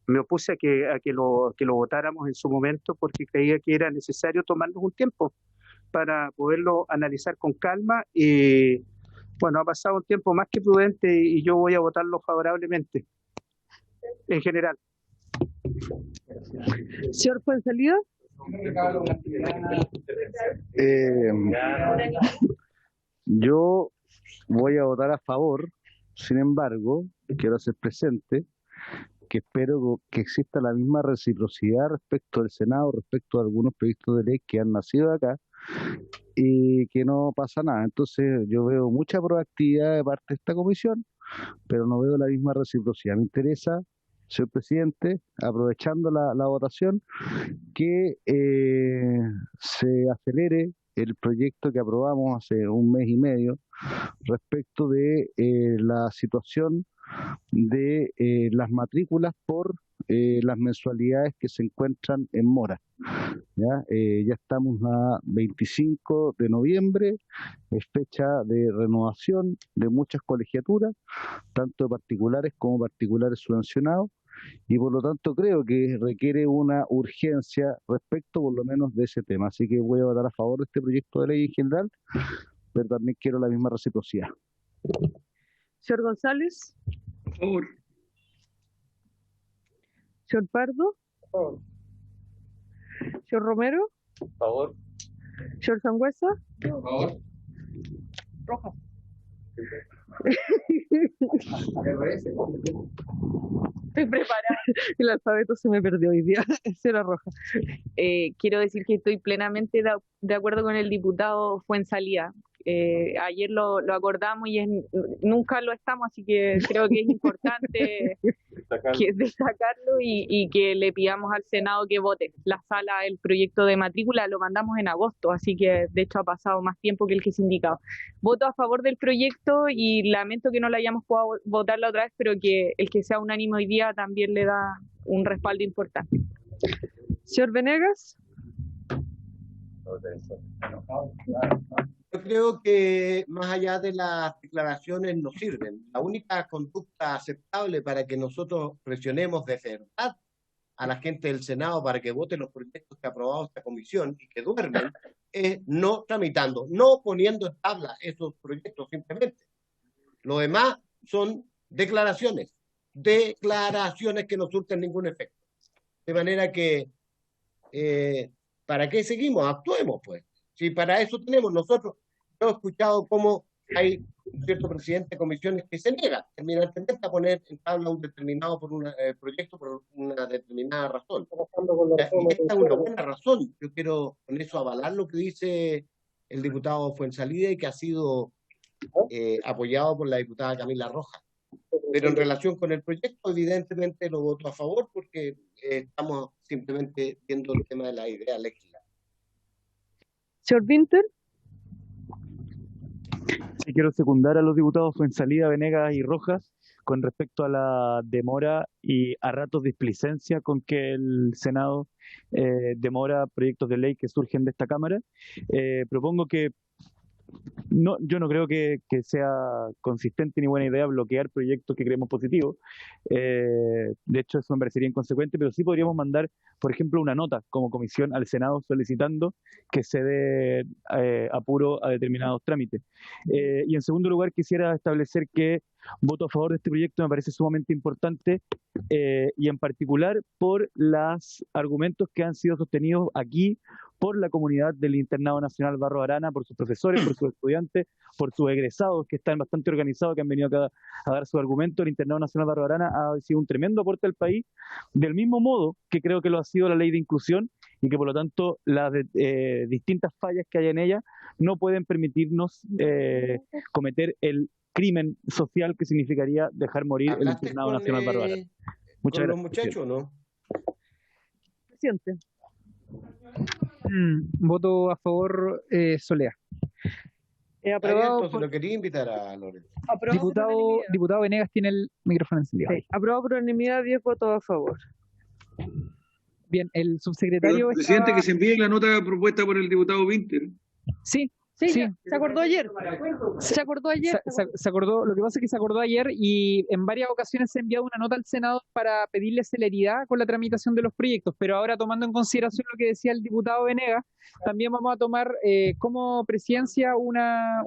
me opuse a que lo votáramos en su momento porque creía que era necesario tomarnos un tiempo para poderlo analizar con calma y bueno, ha pasado un tiempo más que prudente y yo voy a votarlo favorablemente en general. Señor Fuenzalida. Yo voy a votar a favor, sin embargo, quiero hacer presente que espero que exista la misma reciprocidad respecto del Senado, respecto a algunos proyectos de ley que han nacido acá y que no pasa nada. Entonces yo veo mucha proactividad de parte de esta comisión, pero no veo la misma reciprocidad. Me interesa, señor presidente, aprovechando la votación, que se acelere el proyecto que aprobamos hace un mes y medio respecto de la situación de las matrículas por las mensualidades que se encuentran en mora. Ya estamos a 25 de noviembre, es fecha de renovación de muchas colegiaturas, tanto de particulares como particulares subvencionados, y por lo tanto creo que requiere una urgencia respecto por lo menos de ese tema. Así que voy a votar a favor de este proyecto de ley en general, pero también quiero la misma reciprocidad. Señor González. Por favor. Señor Pardo. Por favor. Señor Romero. Por favor. Señor Sangüesa. Por favor. Roja. Estoy preparada. El alfabeto se me perdió hoy día. Señora Roja. Quiero decir que estoy plenamente de acuerdo con el diputado Fuenzalía. Ayer lo acordamos y nunca lo estamos, así que creo que es importante destacarlo y que le pidamos al Senado que vote la sala el proyecto de matrícula. Lo mandamos en agosto, así que de hecho ha pasado más tiempo que el que se indicaba. Voto a favor del proyecto y lamento que no lo hayamos podido votar la otra vez, pero que el que sea unánime hoy día también le da un respaldo importante. Señor Venegas. Yo creo que más allá de las declaraciones no sirven. La única conducta aceptable para que nosotros presionemos de verdad a la gente del Senado para que vote los proyectos que ha aprobado esta comisión y que duermen es no tramitando, no poniendo en tabla esos proyectos simplemente. Lo demás son declaraciones que no surten ningún efecto. De manera que, ¿para qué seguimos? Actuemos, pues. Si para eso tenemos nosotros, yo he escuchado cómo hay un cierto presidente de comisiones que se niega terminantemente a poner en tabla un determinado proyecto por una determinada razón. Y esta es una buena razón. Yo quiero con eso avalar lo que dice el diputado Fuenzalida y que ha sido apoyado por la diputada Camila Rojas. Pero en relación con el proyecto, evidentemente lo voto a favor porque estamos simplemente viendo el tema de la idea legislativa. Señor Winter. Sí, quiero secundar a los diputados Fuenzalida, Venegas y Rojas con respecto a la demora y a ratos displicencia con que el Senado demora proyectos de ley que surgen de esta Cámara. Propongo que yo no creo que sea consistente ni buena idea bloquear proyectos que creemos positivos. De hecho, eso me parecería inconsecuente, pero sí podríamos mandar, por ejemplo, una nota como comisión al Senado solicitando que se dé apuro a determinados trámites. Y en segundo lugar, quisiera establecer que voto a favor de este proyecto me parece sumamente importante, y en particular por los argumentos que han sido sostenidos aquí por la comunidad del Internado Nacional Barros Arana, por sus profesores, por sus estudiantes, por sus egresados que están bastante organizados, que han venido acá a dar su argumento. El Internado Nacional Barros Arana ha sido un tremendo aporte al país, del mismo modo que creo que lo ha sido la ley de inclusión, y que por lo tanto las distintas fallas que hay en ella no pueden permitirnos cometer el crimen social que significaría dejar morir el Internado Nacional Barros Arana. Muchas gracias. Los muchachos, ¿no? Presidente. Voto a favor, Solea. Aprobado. Entonces lo quería invitar a Lorenzo. Diputado Venegas tiene el micrófono encendido. Sí. Aprobado por unanimidad, 10 votos a favor. Bien, el subsecretario. Pero, presidente, que se envíe la nota propuesta por el diputado Winter. Sí. Sí, se acordó ayer. Se acordó, lo que pasa es que se acordó ayer, y en varias ocasiones se ha enviado una nota al Senado para pedirle celeridad con la tramitación de los proyectos, pero ahora, tomando en consideración lo que decía el diputado Venegas, también vamos a tomar como presidencia una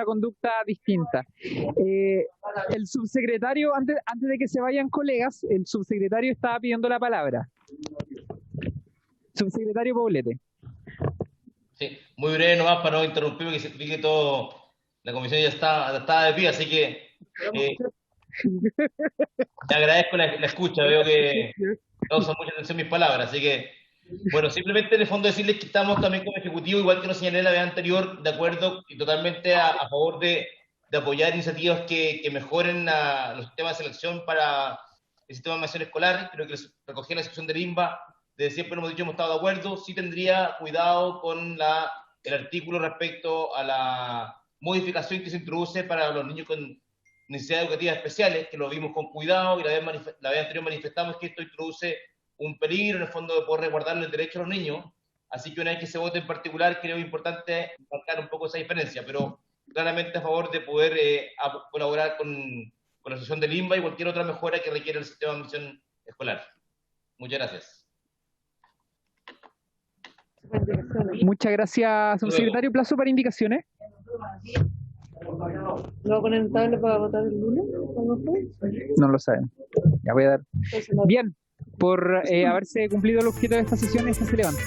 conducta distinta. El subsecretario, antes de que se vayan colegas, el subsecretario estaba pidiendo la palabra. Subsecretario Poblete. Sí, muy breve nomás para no interrumpir, porque se explique todo. La comisión ya está de pie, así que te agradezco la escucha. Veo que causan mucha atención mis palabras, así que, bueno, simplemente en el fondo decirles que estamos también como Ejecutivo, igual que nos señalé la vez anterior, de acuerdo y totalmente a favor de apoyar iniciativas que mejoren los sistemas de selección para el sistema de formación escolar. Creo que recogí la discusión del INBA. Desde siempre lo hemos dicho, hemos estado de acuerdo. Sí tendría cuidado con el artículo respecto a la modificación que se introduce para los niños con necesidades educativas especiales, que lo vimos con cuidado, y la vez anterior manifestamos que esto introduce un peligro en el fondo de poder resguardarle el derecho a los niños. Así que una vez que se vote en particular, creo importante marcar un poco esa diferencia, pero claramente a favor de poder colaborar con la asociación del INBA y cualquier otra mejora que requiera el sistema de admisión escolar. Muchas gracias. Muchas gracias, subsecretario. ¿Plazo para indicaciones? ¿Lo va a poner en tabla para votar el lunes? No lo saben. Ya voy a dar. Bien, por haberse cumplido el objeto de esta sesión, esta se levanta.